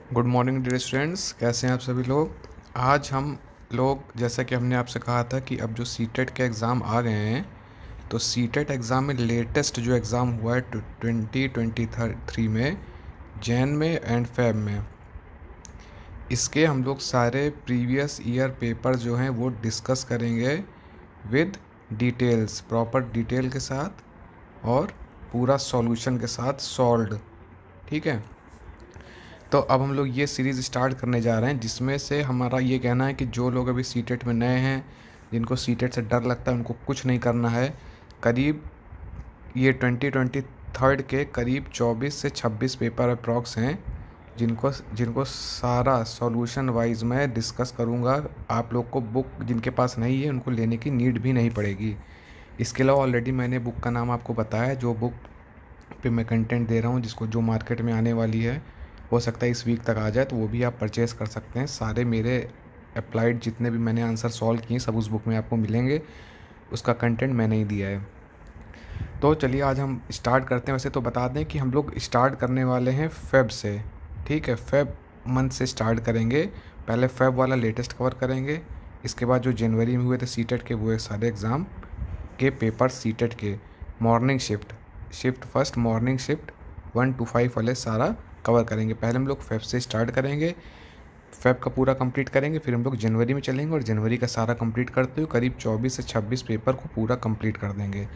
Good morning dear students, कैसे हैं आप सभी लोग। आज हम लोग जैसा कि हमने आपसे कहा था कि अब जो सीटेट के एग्ज़ाम आ गए हैं, तो सीटेट एग्ज़ाम में लेटेस्ट जो एग्ज़ाम हुआ है 2023 में जैन में एंड फेब में, इसके हम लोग सारे प्रीवियस ईयर पेपर जो हैं वो डिस्कस करेंगे विद डिटेल्स, प्रॉपर डिटेल के साथ और पूरा सॉल्यूशन के साथ सॉल्व्ड। ठीक है, तो अब हम लोग ये सीरीज़ स्टार्ट करने जा रहे हैं जिसमें से हमारा ये कहना है कि जो लोग अभी सीटेट में नए हैं, जिनको सीटेट से डर लगता है, उनको कुछ नहीं करना है। करीब ये 2023 के करीब 24 से 26 पेपर अप्रॉक्स हैं जिनको जिनको सारा सॉल्यूशन वाइज मैं डिस्कस करूँगा। आप लोग को बुक जिनके पास नहीं है उनको लेने की नीड भी नहीं पड़ेगी। इसके अलावा ऑलरेडी मैंने बुक का नाम आपको बताया, जो बुक पे मैं कंटेंट दे रहा हूँ, जिसको जो मार्केट में आने वाली है, हो सकता है इस वीक तक आ जाए, तो वो भी आप परचेज़ कर सकते हैं। सारे मेरे अप्लाइड जितने भी मैंने आंसर सॉल्व किए सब उस बुक में आपको मिलेंगे, उसका कंटेंट मैंने ही दिया है। तो चलिए आज हम स्टार्ट करते हैं। वैसे तो बता दें कि हम लोग स्टार्ट करने वाले हैं फेब से। ठीक है, फेब मंथ से स्टार्ट करेंगे। पहले फेब वाला लेटेस्ट कवर करेंगे, इसके बाद जो जनवरी में हुए थे सीटेट के वो सारे एग्ज़ाम के पेपर सीटेट के morning shift first morning shift 1 to 5 वाले सारा कवर करेंगे। पहले हम लोग फेब से स्टार्ट करेंगे, फेब का पूरा कंप्लीट करेंगे, फिर हम लोग जनवरी में चलेंगे और जनवरी का सारा कंप्लीट करते हुए करीब 24 से 26 पेपर को पूरा कंप्लीट कर देंगे।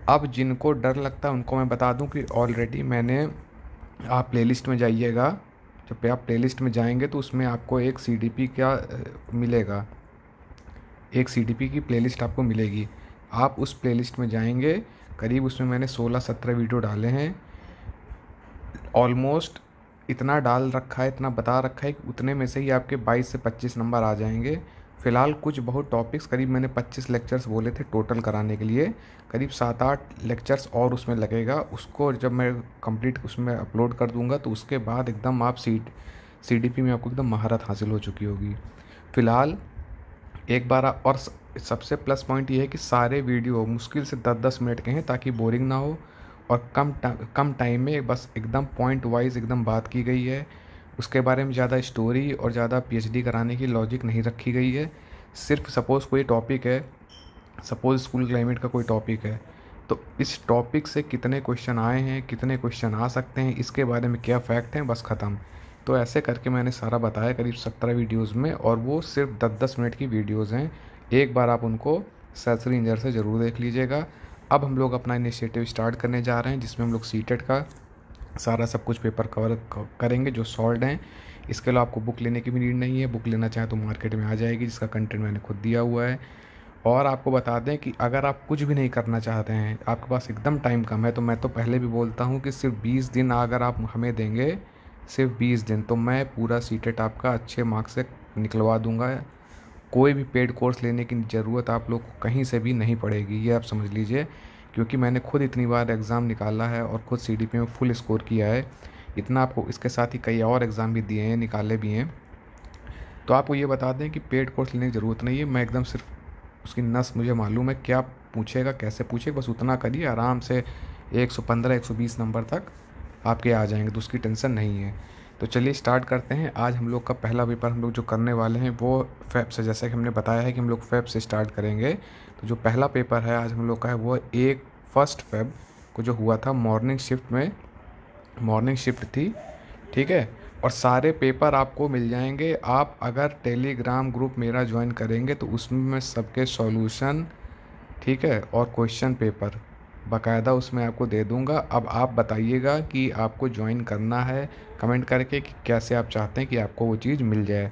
अब जिनको डर लगता है उनको मैं बता दूं कि ऑलरेडी मैंने, आप प्लेलिस्ट में जाइएगा, जब आप प्लेलिस्ट में जाएंगे तो उसमें आपको एक सीडीपी का मिलेगा, एक सीडीपी की प्लेलिस्ट आपको मिलेगी। आप उस प्लेलिस्ट में जाएंगे, करीब उसमें मैंने 16-17 वीडियो डाले हैं। ऑलमोस्ट इतना डाल रखा है, इतना बता रखा है कि उतने में से ही आपके 22 से 25 नंबर आ जाएंगे। फ़िलहाल कुछ बहुत टॉपिक्स, करीब मैंने 25 लेक्चर्स बोले थे टोटल कराने के लिए, करीब 7-8 लेक्चर्स और उसमें लगेगा। उसको जब मैं कंप्लीट उसमें अपलोड कर दूंगा तो उसके बाद एकदम आप सीडीपी में आपको एकदम महारत हासिल हो चुकी होगी। फ़िलहाल एक बार और सबसे प्लस पॉइंट ये है कि सारे वीडियो मुश्किल से 10-10 मिनट के हैं ताकि बोरिंग ना हो, और कम टाइम में बस एकदम पॉइंट वाइज एकदम बात की गई है। उसके बारे में ज़्यादा स्टोरी और ज़्यादा पीएचडी कराने की लॉजिक नहीं रखी गई है। सिर्फ सपोज़ कोई टॉपिक है, सपोज़ स्कूल क्लाइमेट का कोई टॉपिक है, तो इस टॉपिक से कितने क्वेश्चन आए हैं, कितने क्वेश्चन आ सकते हैं, इसके बारे में क्या फ़ैक्ट हैं, बस ख़त्म। तो ऐसे करके मैंने सारा बताया करीब 17 वीडियोज़ में, और वो सिर्फ 10-10 मिनट की वीडियोज़ हैं। एक बार आप उनको सर्च इंजन से ज़रूर देख लीजिएगा। अब हम लोग अपना इनिशिएटिव स्टार्ट करने जा रहे हैं जिसमें हम लोग सीटेट का सारा सब कुछ पेपर कवर करेंगे जो सॉल्व हैं। इसके अलावा आपको बुक लेने की भी नीड नहीं है, बुक लेना चाहें तो मार्केट में आ जाएगी, जिसका कंटेंट मैंने खुद दिया हुआ है। और आपको बता दें कि अगर आप कुछ भी नहीं करना चाहते हैं, आपके पास एकदम टाइम कम है, तो मैं तो पहले भी बोलता हूँ कि सिर्फ 20 दिन अगर आप हमें देंगे, सिर्फ 20 दिन, तो मैं पूरा सीटेट आपका अच्छे मार्क्स से निकलवा दूँगा। कोई भी पेड कोर्स लेने की ज़रूरत आप लोग को कहीं से भी नहीं पड़ेगी, ये आप समझ लीजिए, क्योंकि मैंने खुद इतनी बार एग्ज़ाम निकाला है और खुद सीडीपी में फुल स्कोर किया है। इतना आपको इसके साथ ही कई और एग्ज़ाम भी दिए हैं, निकाले भी हैं। तो आपको ये बता दें कि पेड कोर्स लेने की ज़रूरत नहीं है। मैं एकदम सिर्फ उसकी नस मुझे मालूम है, क्या पूछेगा कैसे पूछेगा, बस उतना करिए, आराम से 115-120 नंबर तक आपके आ जाएंगे, तो उसकी टेंशन नहीं है। तो चलिए स्टार्ट करते हैं। आज हम लोग का पहला पेपर हम लोग जो करने वाले हैं वो फेब से, जैसा कि हमने बताया है कि हम लोग फेब से स्टार्ट करेंगे। तो जो पहला पेपर है आज हम लोग का है वो 1 फेब को जो हुआ था मॉर्निंग शिफ्ट में, मॉर्निंग शिफ्ट थी। ठीक है, और सारे पेपर आपको मिल जाएंगे। आप अगर टेलीग्राम ग्रुप मेरा ज्वाइन करेंगे तो उसमें मैं सबके सॉल्यूशन, ठीक है, और क्वेश्चन पेपर बाकायदा उसमें आपको दे दूंगा। अब आप बताइएगा कि आपको ज्वाइन करना है, कमेंट करके कि कैसे आप चाहते हैं कि आपको वो चीज़ मिल जाए।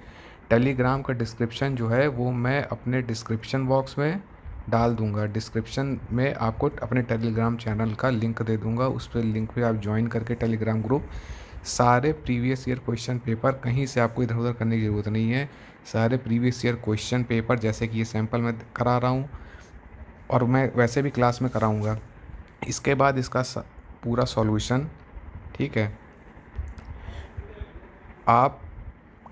टेलीग्राम का डिस्क्रिप्शन जो है वो मैं अपने डिस्क्रिप्शन बॉक्स में डाल दूंगा। डिस्क्रिप्शन में आपको अपने टेलीग्राम चैनल का लिंक दे दूंगा, उस पर लिंक पे आप ज्वाइन करके टेलीग्राम ग्रुप, सारे प्रीवियस ईयर क्वेश्चन पेपर, कहीं से आपको इधर उधर करने की ज़रूरत नहीं है। सारे प्रीवियस ईयर क्वेश्चन पेपर, जैसे कि ये सैम्पल मैं करा रहा हूँ और मैं वैसे भी क्लास में कराऊँगा, इसके बाद इसका पूरा सॉल्यूशन, ठीक है, आप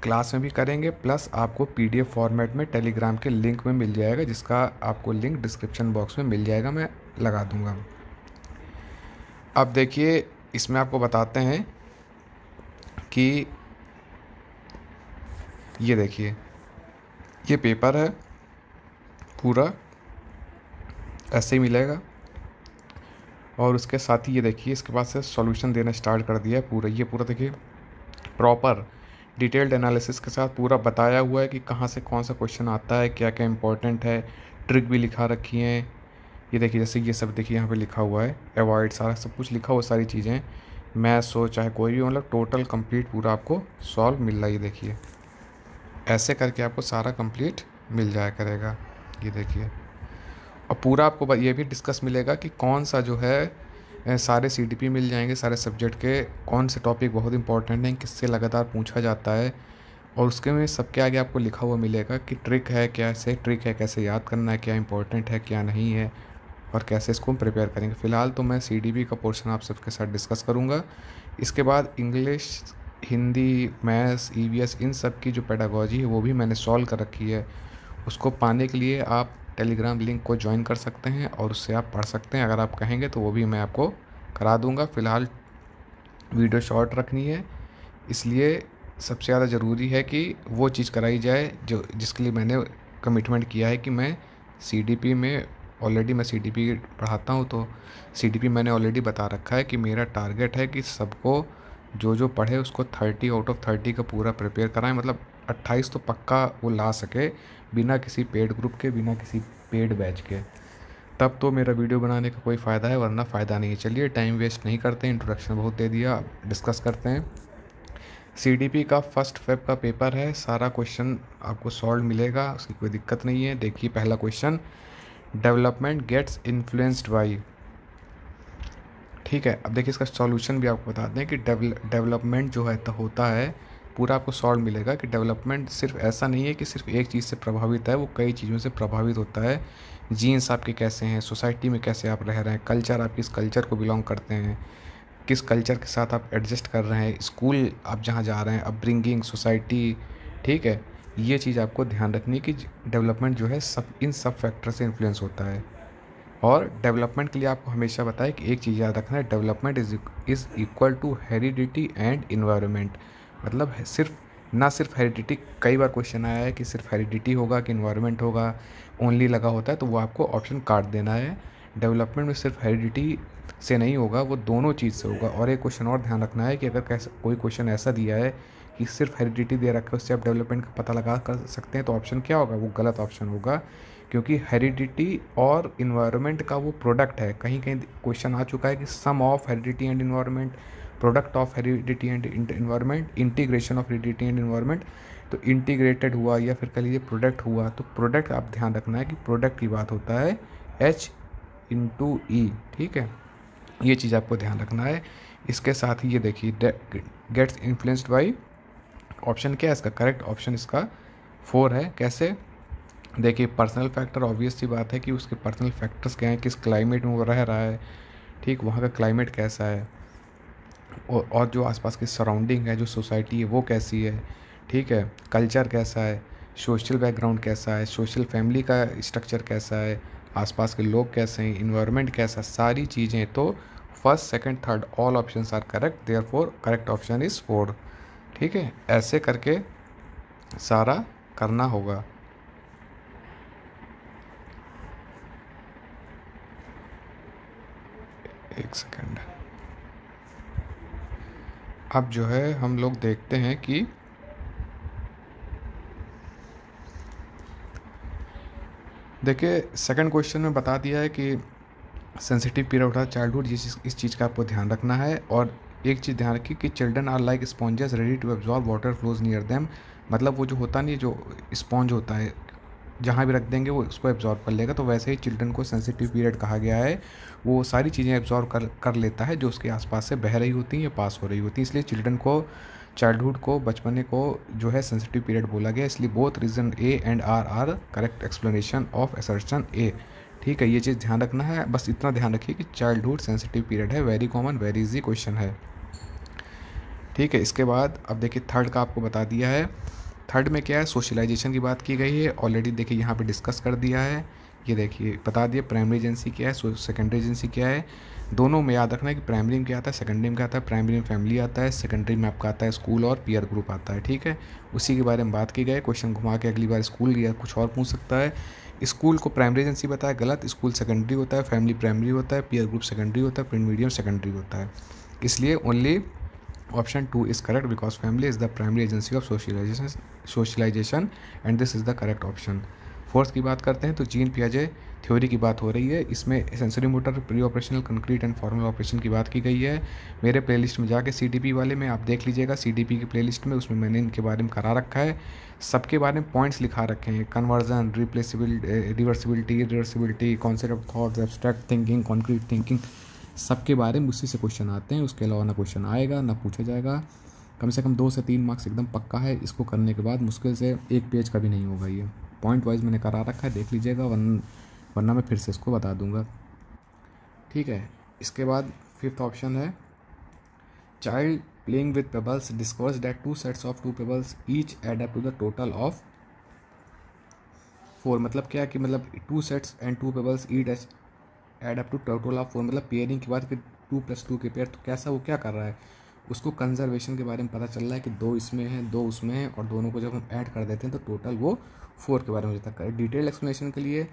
क्लास में भी करेंगे, प्लस आपको पीडीएफ फॉर्मेट में टेलीग्राम के लिंक में मिल जाएगा, जिसका आपको लिंक डिस्क्रिप्शन बॉक्स में मिल जाएगा, मैं लगा दूंगा। अब देखिए, इसमें आपको बताते हैं कि ये देखिए, ये पेपर है पूरा ऐसे ही मिलेगा, और उसके साथ ही ये देखिए इसके बाद से सॉल्यूशन देना स्टार्ट कर दिया है पूरा। ये पूरा देखिए प्रॉपर डिटेल्ड एनालिसिस के साथ पूरा बताया हुआ है कि कहाँ से कौन सा क्वेश्चन आता है, क्या क्या इंपॉर्टेंट है, ट्रिक भी लिखा रखी हैं। ये देखिए जैसे ये सब देखिए यहाँ पे लिखा हुआ है, अवॉइड, सारा सब कुछ लिखा हुआ, सारी चीज़ें, मैथ्स हो चाहे कोई भी, मतलब टोटल कंप्लीट पूरा आपको सॉल्व मिल रहा है। ये देखिए ऐसे करके आपको सारा कंप्लीट मिल जाया करेगा। ये देखिए, और पूरा आपको ये भी डिस्कस मिलेगा कि कौन सा जो है सारे सीडीपी मिल जाएंगे, सारे सब्जेक्ट के कौन से टॉपिक बहुत इंपॉर्टेंट हैं, किससे लगातार पूछा जाता है, और उसके में सबके आगे आपको लिखा हुआ मिलेगा कि ट्रिक है, कैसे ट्रिक है, कैसे याद करना है, क्या इंपॉर्टेंट है क्या नहीं है, और कैसे इसको हम प्रिपेयर करेंगे। फ़िलहाल तो मैं सीडीपी का पोर्शन आप सबके साथ डिस्कस करूँगा। इसके बाद इंग्लिश, हिंदी, मैथ्स, ईवीएस, इन सब की जो पेडागॉजी है वो भी मैंने सॉल्व कर रखी है। उसको पाने के लिए आप टेलीग्राम लिंक को ज्वाइन कर सकते हैं और उससे आप पढ़ सकते हैं। अगर आप कहेंगे तो वो भी मैं आपको करा दूंगा। फ़िलहाल वीडियो शॉर्ट रखनी है, इसलिए सबसे ज़्यादा ज़रूरी है कि वो चीज़ कराई जाए जो जिसके लिए मैंने कमिटमेंट किया है कि मैं सीडीपी में, ऑलरेडी मैं सीडीपी पढ़ाता हूँ, तो सीडीपी मैंने ऑलरेडी बता रखा है कि मेरा टारगेट है कि सबको जो जो पढ़े उसको 30 आउट ऑफ 30 का पूरा प्रिपेयर कराएं, मतलब 28 तो पक्का वो ला सके बिना किसी पेड ग्रुप के, बिना किसी पेड बैच के। तब तो मेरा वीडियो बनाने का कोई फ़ायदा है, वरना फ़ायदा नहीं है। चलिए टाइम वेस्ट नहीं करते, इंट्रोडक्शन बहुत दे दिया, डिस्कस करते हैं। सीडीपी का फर्स्ट फेब का पेपर है, सारा क्वेश्चन आपको सॉल्व मिलेगा, उसकी कोई दिक्कत नहीं है। देखिए पहला question, development gets influenced by, ठीक है। अब देखिए इसका सॉल्यूशन भी आपको बता दें कि डेवलपमेंट जो है तो होता है, पूरा आपको सॉल्व मिलेगा कि डेवलपमेंट सिर्फ ऐसा नहीं है कि सिर्फ एक चीज़ से प्रभावित है, वो कई चीज़ों से प्रभावित होता है। जीन्स आपके कैसे हैं, सोसाइटी में कैसे आप रह रहे हैं, कल्चर, आप किस कल्चर को बिलोंग करते हैं, किस कल्चर के साथ आप एडजस्ट कर रहे हैं, स्कूल आप जहाँ जा रहे हैं, अपब्रिंगिंग, सोसाइटी, ठीक है। ये चीज़ आपको ध्यान रखनी है कि डेवलपमेंट जो है सब इन सब फैक्टर से इन्फ्लुएंस होता है। और डेवलपमेंट के लिए आपको हमेशा बताएं कि एक चीज़ याद रखना है, development is equal to heredity and environment. मतलब ना सिर्फ हेरिडिटी, कई बार क्वेश्चन आया है कि सिर्फ हेरिडिटी होगा कि इन्वायरमेंट होगा, ओनली लगा होता है, तो वो आपको ऑप्शन काट देना है। डेवलपमेंट में सिर्फ हेरिडिटी से नहीं होगा, वो दोनों चीज़ से होगा। और एक क्वेश्चन और ध्यान रखना है कि अगर कोई क्वेश्चन ऐसा दिया है कि सिर्फ हेरिडिटी दे रखा है, उससे आप डेवलपमेंट का पता लगा कर सकते हैं, तो ऑप्शन क्या होगा, वो गलत ऑप्शन होगा, क्योंकि हेरिडिटी और इन्वायरमेंट का वो प्रोडक्ट है। कहीं कहीं क्वेश्चन आ चुका है कि sum of heredity and environment, product of heredity and environment, integration of heredity and environment, तो इंटीग्रेटेड हुआ या फिर कह लीजिए प्रोडक्ट हुआ, तो प्रोडक्ट आप ध्यान रखना है कि प्रोडक्ट की बात होता है H/E, ठीक है। ये चीज़ आपको ध्यान रखना है। इसके साथ ही ये देखिए गेट्स इन्फ्लुएंस्ड बाई, ऑप्शन क्या है इसका, करेक्ट ऑप्शन इसका 4 है। कैसे, देखिए पर्सनल फैक्टर, ऑब्वियस सी बात है कि उसके पर्सनल फैक्टर्स क्या हैं, किस क्लाइमेट में वो रह रहा है, ठीक, वहाँ का क्लाइमेट कैसा है, और जो आसपास की सराउंडिंग है, जो सोसाइटी है वो कैसी है, ठीक है, कल्चर कैसा है, सोशल बैकग्राउंड कैसा है, सोशल फैमिली का स्ट्रक्चर कैसा है, आसपास के लोग कैसे हैं, इन्वायरमेंट कैसा, सारी चीज़ें। तो first, second, third all options are correct, therefore correct option is 4, ठीक है। ऐसे करके सारा करना होगा। एक सेकंड, अब जो है हम लोग देखते हैं कि देखिए सेकंड क्वेश्चन में बता दिया है कि सेंसिटिव पीरियड होता है चाइल्डहुड, इस चीज़ का आपको ध्यान रखना है। और एक चीज़ ध्यान रखिए कि children are like sponges ready to absorb water flows near them, मतलब वो जो होता नहीं, जो स्पॉन्ज होता है जहाँ भी रख देंगे वो उसको एब्जॉर्ब कर लेगा, तो वैसे ही चिल्ड्रन को सेंसिटिव पीरियड कहा गया है। वो सारी चीज़ें एब्जॉर्ब कर लेता है जो उसके आसपास से बह रही होती हैं या पास हो रही होती हैं, इसलिए चिल्ड्रन को, चाइल्डहुड को, बचपने को जो है सेंसिटिव पीरियड बोला गया। इसलिए both reason A and R correct explanation of assertion A, ठीक है। ये चीज़ ध्यान रखना है, बस इतना ध्यान रखिए कि चाइल्डहुड सेंसिटिव पीरियड है, very common, very easy question है, ठीक है। इसके बाद अब देखिए थर्ड का आपको बता दिया है। थर्ड में क्या है, सोशलाइजेशन की बात की गई है, ऑलरेडी देखिए यहाँ पे डिस्कस कर दिया है। ये देखिए बता दिए प्राइमरी एजेंसी क्या है, सेकेंडरी एजेंसी क्या है। दोनों में याद रखना है कि प्राइमरी में क्या आता है, सेकेंडरी में क्या आता है। प्राइमरी में फैमिली आता है, सेकेंडरी में आपका आता है स्कूल और पीयर ग्रुप आता है, ठीक है। उसी के बारे में बात की गई। क्वेश्चन घुमा के अगली बार स्कूल या कुछ और पूछ सकता है। स्कूल को प्राइमरी एजेंसी बताया, गलत। स्कूल सेकेंडरी होता है, फैमिली प्राइमरी होता है, पीयर ग्रुप सेकेंडरी होता है, प्रिंट मीडियम सेकेंडरी होता है। इसलिए only option 2 is correct because family is the primary agency of socialization and this is the correct option. Fourth की बात करते हैं तो जीन पियाजे थ्योरी की बात हो रही है। इसमें sensory motor, pre operational, concrete and formal operation की बात की गई है। मेरे प्लेलिस्ट में जाके CDP वाले में आप देख लीजिएगा, CDP की प्लेलिस्ट में, उसमें मैंने इनके बारे में करा रखा है। सबके बारे में पॉइंट्स लिखा रखे हैं, conversion, reversibility, concept of thoughts, abstract thinking, concrete thinking, सबके बारे में उसी से क्वेश्चन आते हैं। उसके अलावा ना क्वेश्चन आएगा ना पूछा जाएगा। कम से कम 2 से 3 मार्क्स एकदम पक्का है। इसको करने के बाद मुश्किल से 1 पेज का भी नहीं होगा। ये पॉइंट वाइज मैंने करा रखा है, देख लीजिएगा, वरना मैं फिर से इसको बता दूंगा, ठीक है। इसके बाद 5th ऑप्शन है child playing with pebbles discovers that 2 sets of 2 pebbles each add up to the total of 4। मतलब क्या कि मतलब 2 sets and 2 pebbles each add up to total of 4, मतलब पेयरिंग की बात कि 2 + 2 के पेयर। तो कैसा वो क्या कर रहा है, उसको कंजर्वेशन के बारे में पता चल रहा है कि 2 इसमें है, 2 उसमें है, और दोनों को जब हम ऐड कर देते हैं तो टोटल वो 4 के बारे में हो जाता है। डिटेल एक्सप्लेनेशन के लिए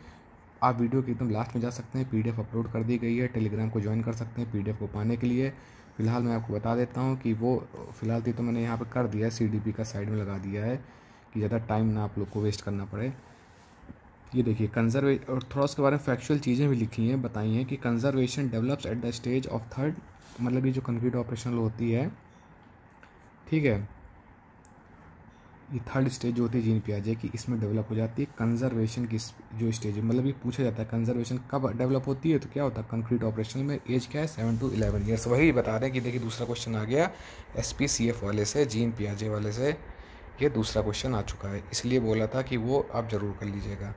आप वीडियो के एकदम लास्ट में जा सकते हैं, PDF अपलोड कर दी गई है, टेलीग्राम को ज्वाइन कर सकते हैं PDF को पाने के लिए। फिलहाल मैं आपको बता देता हूँ कि वो फिलहाल तो मैंने यहाँ पर कर दिया है, CDP का साइड में लगा दिया है कि ज़्यादा टाइम ना आप लोग को वेस्ट करना पड़े। ये देखिए कंजर्वेशन, और थोड़ा उसके बारे में फैक्चुअल चीज़ें भी लिखी हैं, बताई हैं कि conservation develops at the stage of 3rd, मतलब ये जो कंक्रीट ऑपरेशन होती है, ठीक है, ये 3rd स्टेज जो होती है जीन पियाजे की, इसमें डेवलप हो जाती है कंजर्वेशन की जो स्टेज है। मतलब ये पूछा जाता है कंजर्वेशन कब डेवलप होती है, तो क्या होता है कंक्रीट ऑपरेशन में एज क्या है 7 to 11 ईयर्स। वही बता रहे हैं कि देखिए दूसरा क्वेश्चन आ गया SPCF वाले से, जीन पियाजे वाले से, ये दूसरा क्वेश्चन आ चुका है, इसलिए बोला था कि वो आप ज़रूर कर लीजिएगा।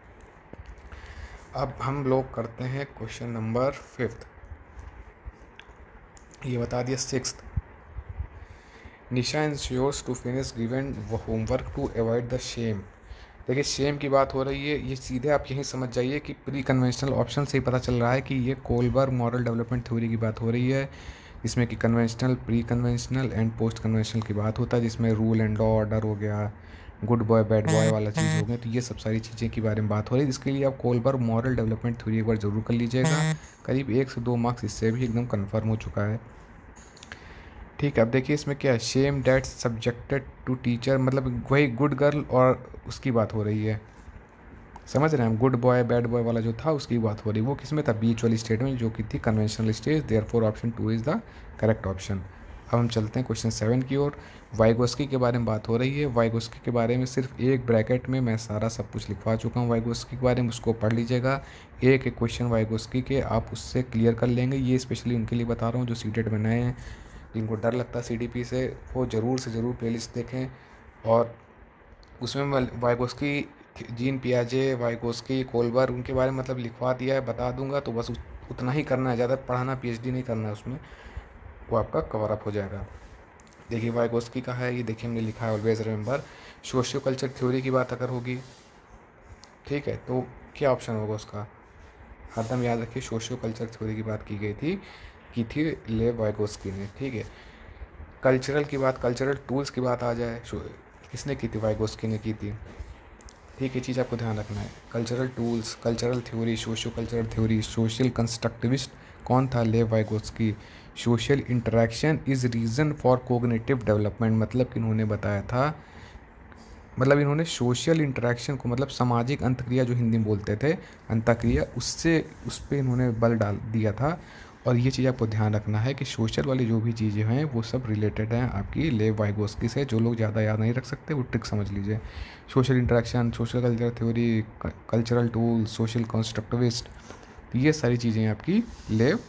अब हम लोग करते हैं क्वेश्चन नंबर 5th। ये बता दिया 6th। Nisha ensures to finish given homework to avoid the shame. देखिए शेम की बात हो रही है, ये सीधे आप यहीं समझ जाइए कि प्री कन्वेंशनल ऑप्शन से ही पता चल रहा है कि ये कोलबर्ग मॉरल डेवलपमेंट थ्योरी की बात हो रही है, जिसमें कि conventional, pre conventional and post conventional की बात होता है, जिसमें रूल एंड लॉ, ऑर्डर हो गया, गुड बॉय बैड बॉय वाला चीज़ हो गया। तो ये सब सारी चीज़ें के बारे में बात हो रही है, जिसके लिए आप कोलबर्ग मॉरल डेवलपमेंट थ्योरी एक बार ज़रूर कर लीजिएगा। करीब 1 से 2 मार्क्स इससे भी एकदम कन्फर्म हो चुका है, ठीक है। अब देखिए इसमें क्या है, shame that's subjected to teacher, मतलब वही गुड गर्ल और उसकी बात हो रही है, समझ रहे हैं हम, गुड बॉय बैड बॉय वाला जो था उसकी बात हो रही है। वो किसमें था, बीच वाली स्टेट में, जो कि थी conventional stage. Therefore option 2 is the correct option. अब हम चलते हैं क्वेश्चन 7 की ओर। वाइगोस्की के बारे में बात हो रही है। वाइगोस्की के बारे में सिर्फ एक ब्रैकेट में मैं सारा सब कुछ लिखवा चुका हूँ वाइगोस्की के बारे में, उसको पढ़ लीजिएगा। एक एक क्वेश्चन वाइगोस्की के आप उससे क्लियर कर लेंगे। ये स्पेशली उनके लिए बता रहा हूँ जो सीटेट में नए हैं, जिनको डर लगता है CDP से, वो ज़रूर से ज़रूर प्लेलिस्ट देखें। और उसमें वाइगोस्की, जीन पियाजे, वाइगोस्की, कोलबर्ग, उनके बारे में मतलब लिखवा दिया है, बता दूंगा। तो बस उतना ही करना है, ज़्यादा पढ़ाना PhD नहीं करना है उसमें, वो आपका कवर अप हो जाएगा। देखिए वाइगोस्की का है, ये देखिए हमने लिखा है always remember. Socio culture theory की बात अगर होगी, ठीक है, तो क्या ऑप्शन होगा उसका, हरदम याद रखिए सोशियो कल्चर थ्योरी की बात की थी लेव वाइगोस्की ने, ठीक है। कल्चरल की बात, कल्चरल टूल्स की बात आ जाए, किसने की थी, वाइगोस्की ने की थी, ठीक है। चीज़ आपको ध्यान रखना है, cultural tools, cultural theory, socio cultural theory, social constructivist कौन था, लेव Vygotsky. Social interaction is reason for cognitive development, मतलब कि इन्होंने बताया था, मतलब इन्होंने सोशल इंटरेक्शन को, मतलब सामाजिक अंतक्रिया जो हिंदी में बोलते थे, अंतक्रिया, उस पर इन्होंने बल डाल दिया था। और ये चीज़ आपको ध्यान रखना है कि सोशल वाली जो भी चीज़ें हैं वो सब रिलेटेड हैं आपकी लेव वाइगोस्की से। जो लोग ज़्यादा याद नहीं रख सकते वो ट्रिक समझ लीजिए। Social interaction, social culture theory, cultural tool, social constructivist, ये सारी चीज़ें आपकी लेव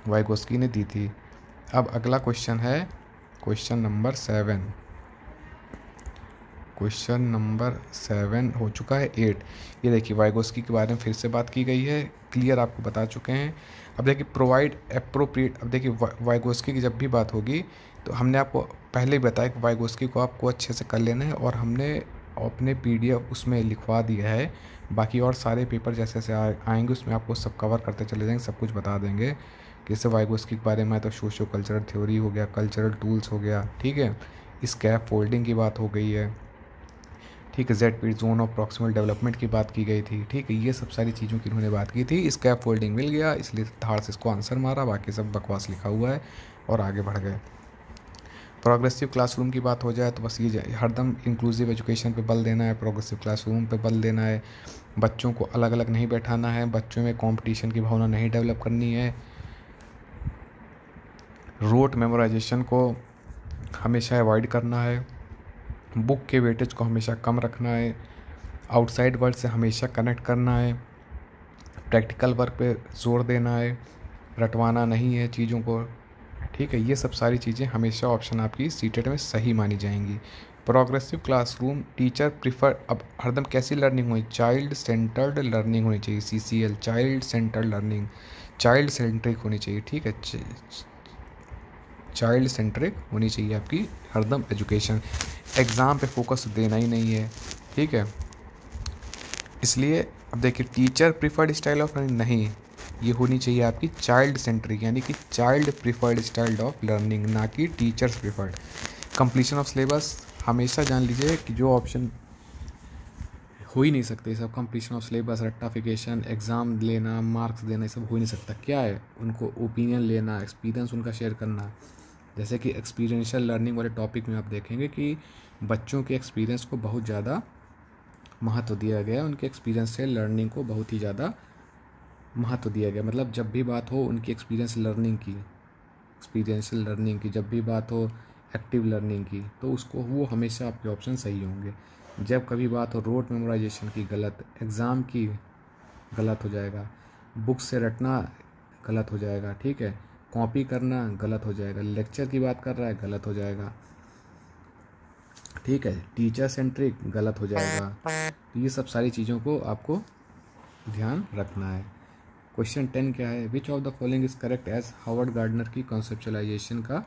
वाइगोस्की ने दी थी। अब अगला क्वेश्चन है क्वेश्चन नंबर 7। क्वेश्चन नंबर 7 हो चुका है 8। ये देखिए वाइगोस्की के बारे में फिर से बात की गई है, क्लियर आपको बता चुके हैं। अब देखिए प्रोवाइड एप्रोप्रिएट, अब देखिए वाइगोस्की की जब भी बात होगी तो हमने आपको पहले ही बताया कि वाइगोस्की को आपको अच्छे से कर लेना है, और हमने अपने PDF उसमें लिखवा दिया है। बाकी और सारे पेपर जैसे जैसे आएंगे उसमें आपको सब कवर करते चले जाएंगे, सब कुछ बता देंगे। जैसे वाइगोस्की के बारे में तो सोशो कल्चरल थ्योरी हो गया, कल्चरल टूल्स हो गया, ठीक है, स्कैफ फोल्डिंग की बात हो गई है, ठीक है, ZP zone of proximal development की बात की गई थी, ठीक है, ये सब सारी चीज़ों की उन्होंने बात की थी। स्कैफ फोल्डिंग मिल गया इसलिए धाड़ से इसको आंसर मारा, बाकी सब बकवास लिखा हुआ है और आगे बढ़ गए। प्रोग्रेसिव क्लासरूम की बात हो जाए तो बस ये हरदम इंक्लूसिव एजुकेशन पे बल देना है, प्रोग्रेसिव क्लासरूम पे बल देना है, बच्चों को अलग अलग नहीं बैठाना है, बच्चों में कंपटीशन की भावना नहीं डेवलप करनी है, रोट मेमोराइजेशन को हमेशा अवॉइड करना है, बुक के वेटेज को हमेशा कम रखना है, आउटसाइड वर्ल्ड से हमेशा कनेक्ट करना है, प्रैक्टिकल वर्क पे जोर देना है, रटवाना नहीं है चीज़ों को, ठीक है, ये सब सारी चीज़ें हमेशा ऑप्शन आपकी सीटेट में सही मानी जाएंगी। प्रोग्रेसिव क्लासरूम टीचर प्रिफर, अब हरदम कैसी लर्निंग हुई, चाइल्ड सेंटर्ड लर्निंग होनी चाहिए, CCL child centred learning, child centric होनी चाहिए, ठीक है, चाइल्ड सेंट्रिक होनी चाहिए आपकी हरदम एजुकेशन, एग्ज़ाम पे फोकस देना ही नहीं है, ठीक है। इसलिए अब देखिए teacher preferred style of learning नहीं, ये होनी चाहिए आपकी चाइल्ड सेंट्रिक, यानी कि child preferred style of learning, ना कि teachers preferred. Completion of syllabus हमेशा जान लीजिए कि जो ऑप्शन हो ही नहीं सकते सब, कंप्लीशन ऑफ सिलेबस, रट्टाफिकेशन, एग्ज़ाम लेना, मार्क्स देना, ये सब हो ही नहीं सकता। क्या है, उनको ओपिनियन लेना, एक्सपीरियंस उनका शेयर करना। जैसे कि एक्सपीरियंशियल लर्निंग वाले टॉपिक में आप देखेंगे कि बच्चों के एक्सपीरियंस को बहुत ज़्यादा महत्व दिया गया है, उनके एक्सपीरियंशियल लर्निंग को बहुत ही ज़्यादा महत्व दिया गया। मतलब जब भी बात हो उनकी एक्सपीरियंशियल लर्निंग की जब भी बात हो एक्टिव लर्निंग की, तो उसको वो हमेशा आपके ऑप्शन सही होंगे। जब कभी बात हो रोट मेमोराइजेशन की, गलत, एग्ज़ाम की, गलत हो जाएगा, बुक से रटना गलत हो जाएगा, ठीक है, कॉपी करना गलत हो जाएगा, लेक्चर की बात कर रहा है गलत हो जाएगा, ठीक है, टीचर सेंट्रिक गलत हो जाएगा। तो ये सब सारी चीज़ों को आपको ध्यान रखना है। क्वेश्चन 10 क्या है, which of the following is correct as Harvard Gardner की कॉन्सेप्चुअलाइजेशन का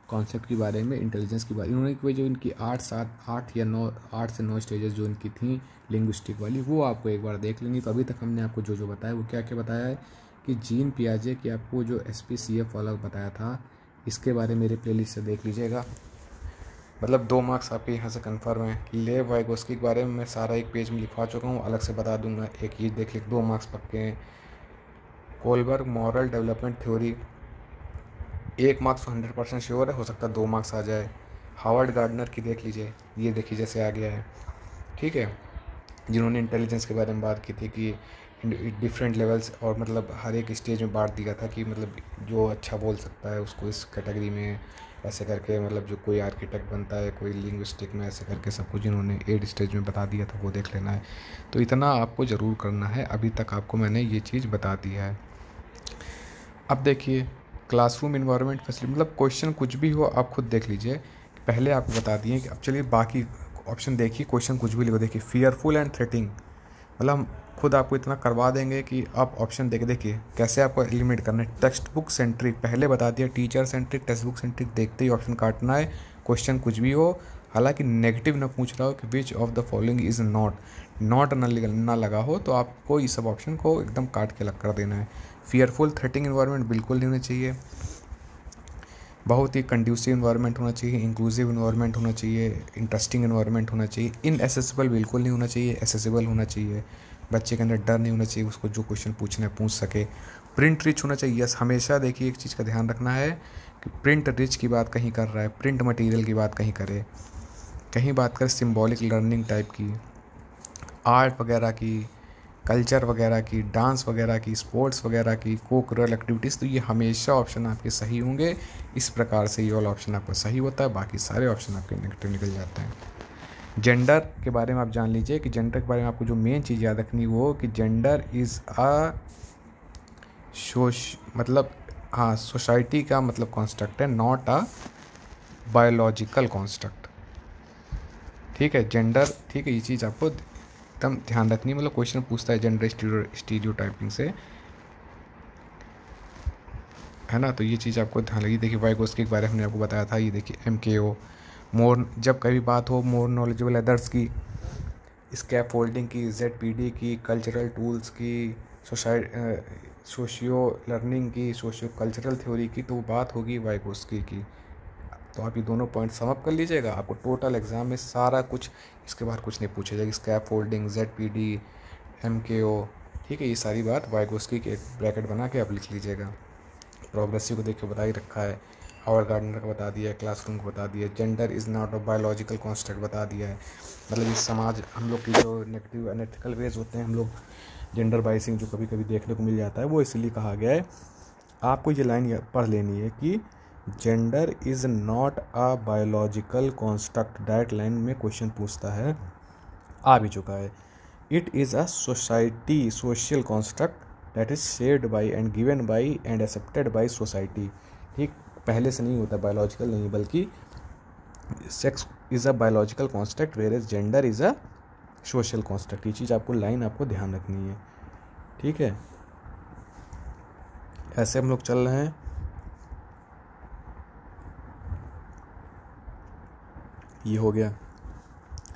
कॉन्सेप्ट के बारे में, इंटेलिजेंस की बात इन्होंने कोई जो इनकी 8 से 9 स्टेजेस जो इनकी थी लिंग्विस्टिक वाली, वो आपको एक बार देख लेंगे। तो अभी तक हमने आपको जो जो बताया वो क्या क्या बताया है कि जीन पियाजे की आपको जो SPCF वाला बताया था, इसके बारे में मेरे प्लेलिस्ट से देख लीजिएगा। मतलब 2 मार्क्स आपके यहाँ से कन्फर्म है। लेव वाइगोस्की के बारे में मैं सारा एक पेज में लिखवा चुका हूँ, अलग से बता दूंगा, एक ये देख लिख 2 मार्क्स पक्के हैं। Kohlberg moral development theory 1 marks 100% sure है, हो सकता है 2 मार्क्स आ जाए। हार्वर्ड गार्डनर की देख लीजिए, ये देखिए जैसे आ गया है, ठीक है, जिन्होंने इंटेलिजेंस के बारे में बात की थी कि डिफरेंट लेवल्स, और मतलब हर एक स्टेज में बांट दिया था कि मतलब जो अच्छा बोल सकता है उसको इस कैटेगरी में ऐसे करके, मतलब जो कोई आर्किटेक्ट बनता है, कोई लिंग्विस्टिक में, ऐसे करके सब कुछ इन्होंने 8 स्टेज में बता दिया था, वो देख लेना है। तो इतना आपको ज़रूर करना है, अभी तक आपको मैंने ये चीज़ बता दी है। अब देखिए क्लासरूम इन्वायरमेंट फैसिलिटी, मतलब क्वेश्चन कुछ भी हो आप खुद देख लीजिए, पहले आपको बता दिए कि अब चलिए बाकी ऑप्शन देखिए, क्वेश्चन कुछ भी लिखो, देखिए फियरफुल एंड थ्रेटिंग, मतलब हम खुद आपको इतना करवा देंगे कि आप ऑप्शन देखिए कैसे आपको एलिमिनेट करना है। टेक्स्ट बुक सेंट्रिक पहले बता दिया, teacher centric, text book centric देखते ही ऑप्शन काटना है, क्वेश्चन कुछ भी हो, हालांकि नेगेटिव ना पूछ रहा हो कि विच of the following is not ना लगा हो, तो आपको ये सब ऑप्शन को एकदम काट के अलग कर देना है। फियरफुल थ्रेटिंग इन्वायरमेंट बिल्कुल नहीं होना चाहिए, बहुत ही कंड्यूसिव इन्वायरमेंट होना चाहिए, इंक्लूसिव इन्वायरमेंट होना चाहिए, इंटरेस्टिंग इन्वायरमेंट होना चाहिए, इनएसेसिबल बिल्कुल नहीं होना चाहिए, एसेसिबल होना चाहिए, बच्चे के अंदर डर नहीं होना चाहिए, उसको जो क्वेश्चन पूछना है पूछ सके। प्रिंट रिच होना चाहिए, यस, हमेशा देखिए एक चीज़ का ध्यान रखना है कि प्रिंट रिच की बात कहीं कर रहा है, प्रिंट मटेरियल की बात कहीं करे, कहीं बात करे सिम्बॉलिक लर्निंग टाइप की, आर्ट वगैरह की, कल्चर वगैरह की, डांस वगैरह की, स्पोर्ट्स वगैरह की, को करिकुलर एक्टिविटीज़, तो ये हमेशा ऑप्शन आपके सही होंगे। इस प्रकार से ये वाला ऑप्शन आपका सही होता है, बाकी सारे ऑप्शन आपके नेगेटिव निकल जाते हैं। जेंडर के बारे में आप जान लीजिए कि जेंडर के बारे में आपको जो मेन चीज़ याद रखनी वो कि जेंडर इज़ मतलब हाँ सोसाइटी का मतलब कॉन्स्ट्रक्ट है, नॉट अ बायोलॉजिकल कॉन्स्ट्रक्ट, ठीक है, जेंडर, ठीक है, ये चीज़ आपको एकदम ध्यान रखनी, मतलब क्वेश्चन पूछता है जेंडर स्टीरियोटाइपिंग से, है ना, तो ये चीज़ आपको ध्यान लगी। देखिए वाइगोस्की के बारे में हमने आपको बताया था, ये देखिए MKO मोर, जब कभी बात हो मोर नॉलेजेबल अदर्स की, स्कैफोल्डिंग की, ZPD की, कल्चरल टूल्स की, सोशियो लर्निंग की, सोशियो कल्चरल थ्योरी की, तो वो बात होगी वाइगोस्की की। तो आप ये दोनों पॉइंट सम अप कर लीजिएगा। आपको टोटल एग्जाम में सारा कुछ, इसके बाद कुछ नहीं पूछा जाएगा। स्कैप फोल्डिंग, ZPD, MKO, ठीक है, ये सारी बात वाइगोस्की के ब्रैकेट बना के आप लिख लीजिएगा। प्रोग्रेसिव को देखिए बता ही रखा है, हावर्ड गार्डनर का बता दिया है, क्लासरूम को बता दिया है, gender is not a biological construct बता दिया है। मतलब इस समाज, हम लोग की जो नेगेटिव अनएथिकल वेज होते हैं, हम लोग जेंडर बाइसिंग जो कभी कभी देखने को मिल जाता है, वो इसलिए कहा गया है। आपको ये लाइन पढ़ लेनी है कि gender is not a biological construct. Direct line में क्वेश्चन पूछता है, आ भी चुका है। It is a society social construct that is shared by and given by and accepted by society. ठीक, पहले से नहीं होता, बायोलॉजिकल नहीं, बल्कि sex is a biological construct whereas gender is a social construct. ये चीज़ आपको लाइन आपको ध्यान रखनी है, ठीक है। ऐसे हम लोग चल रहे हैं। ये हो गया,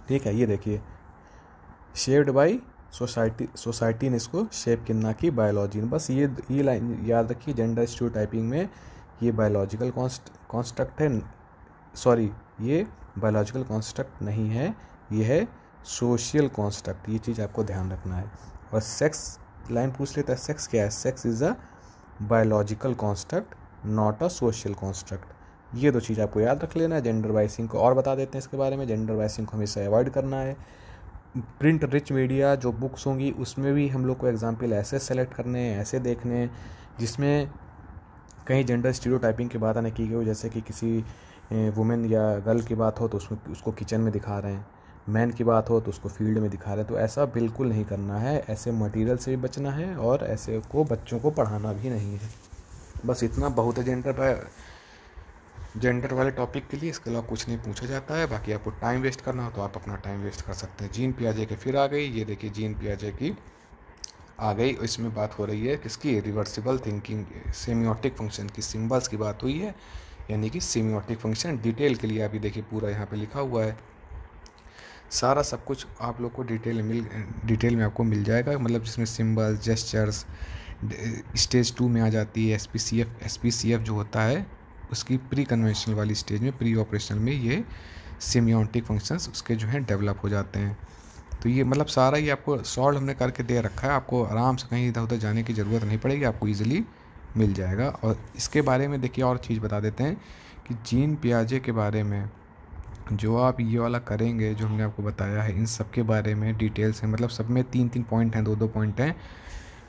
ठीक है। ये देखिए, शेप्ड बाई सोसाइटी ने इसको शेप कितना की, बायोलॉजी ने। बस ये लाइन याद रखिए, जेंडर स्टीरियोटाइपिंग में ये बायोलॉजिकल कॉन्स्ट्रक्ट है, सॉरी, ये बायोलॉजिकल कॉन्स्ट्रक्ट नहीं है, ये है सोशल कॉन्स्ट्रक्ट। ये चीज़ आपको ध्यान रखना है। और सेक्स लाइन पूछ लेता है, सेक्स क्या है? Sex is a biological construct not a social construct. ये दो चीज़ आपको याद रख लेना है। जेंडर बाइसिंग को और बता देते हैं इसके बारे में। जेंडर बाइसिंग को हमेशा अवॉइड करना है। प्रिंट रिच मीडिया जो बुक्स होंगी उसमें भी हम लोग को एग्जाम्पल ऐसे सेलेक्ट करने हैं, ऐसे देखने हैं जिसमें कहीं जेंडर स्टीरियोटाइपिंग की बात आने की गई हो, जैसे कि किसी वुमेन या गर्ल की बात हो तो उसमें उसको किचन में दिखा रहे हैं, मैन की बात हो तो उसको फील्ड में दिखा रहे हैं। तो ऐसा बिल्कुल नहीं करना है, ऐसे मटेरियल से भी बचना है और ऐसे को बच्चों को पढ़ाना भी नहीं है। बस इतना बहुत है जेंडर वाले टॉपिक के लिए। इसके अलावा कुछ नहीं पूछा जाता है। बाकी आपको टाइम वेस्ट करना हो तो आप अपना टाइम वेस्ट कर सकते हैं। जीन पियाजे के फिर आ गई, ये देखिए जीन पियाजे की आ गई। इसमें बात हो रही है किसकी? रिवर्सिबल थिंकिंग, सेमियोटिक फंक्शन की, सिंबल्स की बात हुई है, यानी कि सेमियोटिक फंक्शन। डिटेल के लिए अभी देखिए पूरा यहाँ पे लिखा हुआ है, सारा सब कुछ आप लोग को डिटेल में आपको मिल जाएगा। मतलब जिसमें सिंबल, जेस्चर्स, स्टेज 2 में आ जाती है SPCF जो होता है उसकी प्री कन्वेंशनल वाली स्टेज में, प्री ऑपरेशनल में ये सेमियोटिक फंक्शंस उसके जो हैं डेवलप हो जाते हैं। तो ये मतलब सारा ये आपको सॉल्व हमने करके दे रखा है, आपको आराम से कहीं इधर उधर जाने की ज़रूरत नहीं पड़ेगी, आपको ईजिली मिल जाएगा। और इसके बारे में देखिए और चीज़ बता देते हैं कि जीन पियाजे के बारे में जो आप ये वाला करेंगे जो हमने आपको बताया है, इन सब के बारे में डिटेल्स हैं। मतलब सब में 3-3 पॉइंट हैं, 2-2 पॉइंट हैं,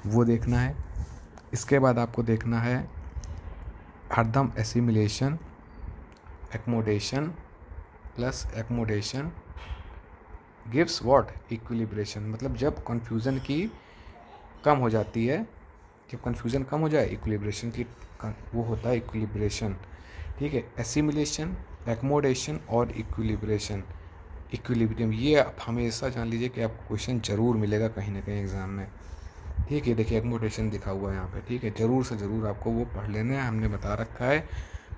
वो देखना है। इसके बाद आपको देखना है हरदम assimilation, accommodation plus accommodation gives what? Equilibration. मतलब जब कन्फ्यूज़न की कम हो जाती है, जब कन्फ्यूज़न कम हो जाए, इक्विलिब्रेशन की वो होता है इक्विलिब्रेशन, ठीक है। एसिमिलेशन, एक्मोडेशन और इक्विलिब्रियम, ये आप हमेशा जान लीजिए कि आपको क्वेश्चन ज़रूर मिलेगा कहीं ना कहीं एग्ज़ाम में, ठीक है। देखिए एक्मोडेशन लिखा हुआ है यहाँ पे, ठीक है। ज़रूर से ज़रूर आपको वो पढ़ लेना है, हमने बता रखा है।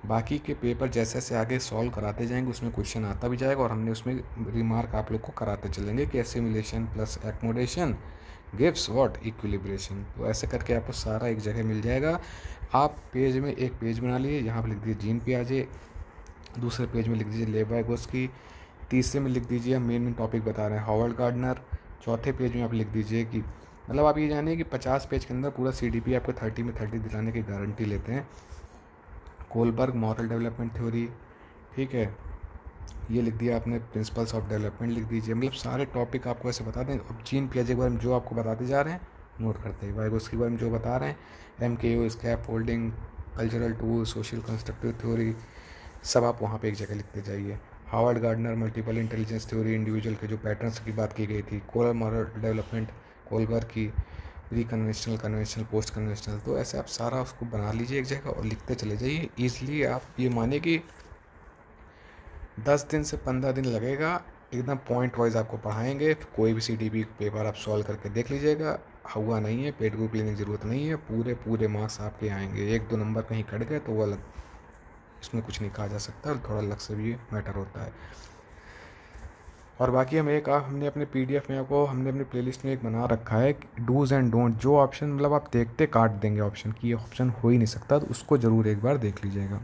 बाकी के पेपर जैसे जैसे आगे सॉल्व कराते जाएंगे उसमें क्वेश्चन आता भी जाएगा और हमने उसमें रिमार्क आप लोग को कराते चलेंगे कि assimilation plus accommodation gives what? Equilibration. तो ऐसे करके आपको सारा एक जगह मिल जाएगा। आप पेज में एक पेज बना लिए, यहाँ पर लिख दीजिए जीन पियाजे, दूसरे पेज में लिख दीजिए लेवाइगोस्की, तीसरे में लिख दीजिए हम मेन टॉपिक बता रहे हैं हावर्ड गार्डनर, चौथे पेज में आप लिख दीजिए कि मतलब आप ये जानिए कि 50 पेज के अंदर पूरा CDP आपको 30 में 30 दिलाने की गारंटी लेते हैं। कोलबर्ग मॉरल डेवलपमेंट थ्योरी, ठीक है, ये लिख दिया आपने। प्रिंसिपल्स ऑफ डेवलपमेंट लिख दीजिए। मतलब सारे टॉपिक आपको ऐसे बता दें। अब जीन पियाजे के बारे में जो आपको बताते जा रहे हैं नोट करते हैं, वाइगोस्की के बारे में जो बता रहे हैं, MKO, scaffolding, cultural tool, social constructive theory, सब आप वहाँ पे एक जगह लिखते जाइए। Howard Gardner multiple intelligence theory, individual के जो पैटर्न्स की बात की गई थी, कोलर मॉरल डेवलपमेंट, कोलबर्ग की, pre conventional, conventional, post conventional. तो ऐसे आप सारा उसको बना लीजिए एक जगह और लिखते चले जाइए। ईजिली आप ये मानिए कि 10 दिन से 15 दिन लगेगा, एकदम पॉइंट वाइज आपको पढ़ाएंगे। कोई भी CDP पेपर आप सॉल्व करके देख लीजिएगा, हुआ नहीं है, पेड ग्रुप लेने की ज़रूरत नहीं है, पूरे मार्क्स आपके आएंगे। 1-2 नंबर कहीं कट गए तो वो अलग, इसमें कुछ नहीं कहा जा सकता, और थोड़ा लक से भी मैटर होता है। और बाकी हमने अपने PDF में आपको हमने अपनी प्लेलिस्ट में एक बना रखा है डूज़ एंड डोंट, जो ऑप्शन मतलब आप देखते काट देंगे ऑप्शन कि ये ऑप्शन हो ही नहीं सकता, तो उसको ज़रूर एक बार देख लीजिएगा।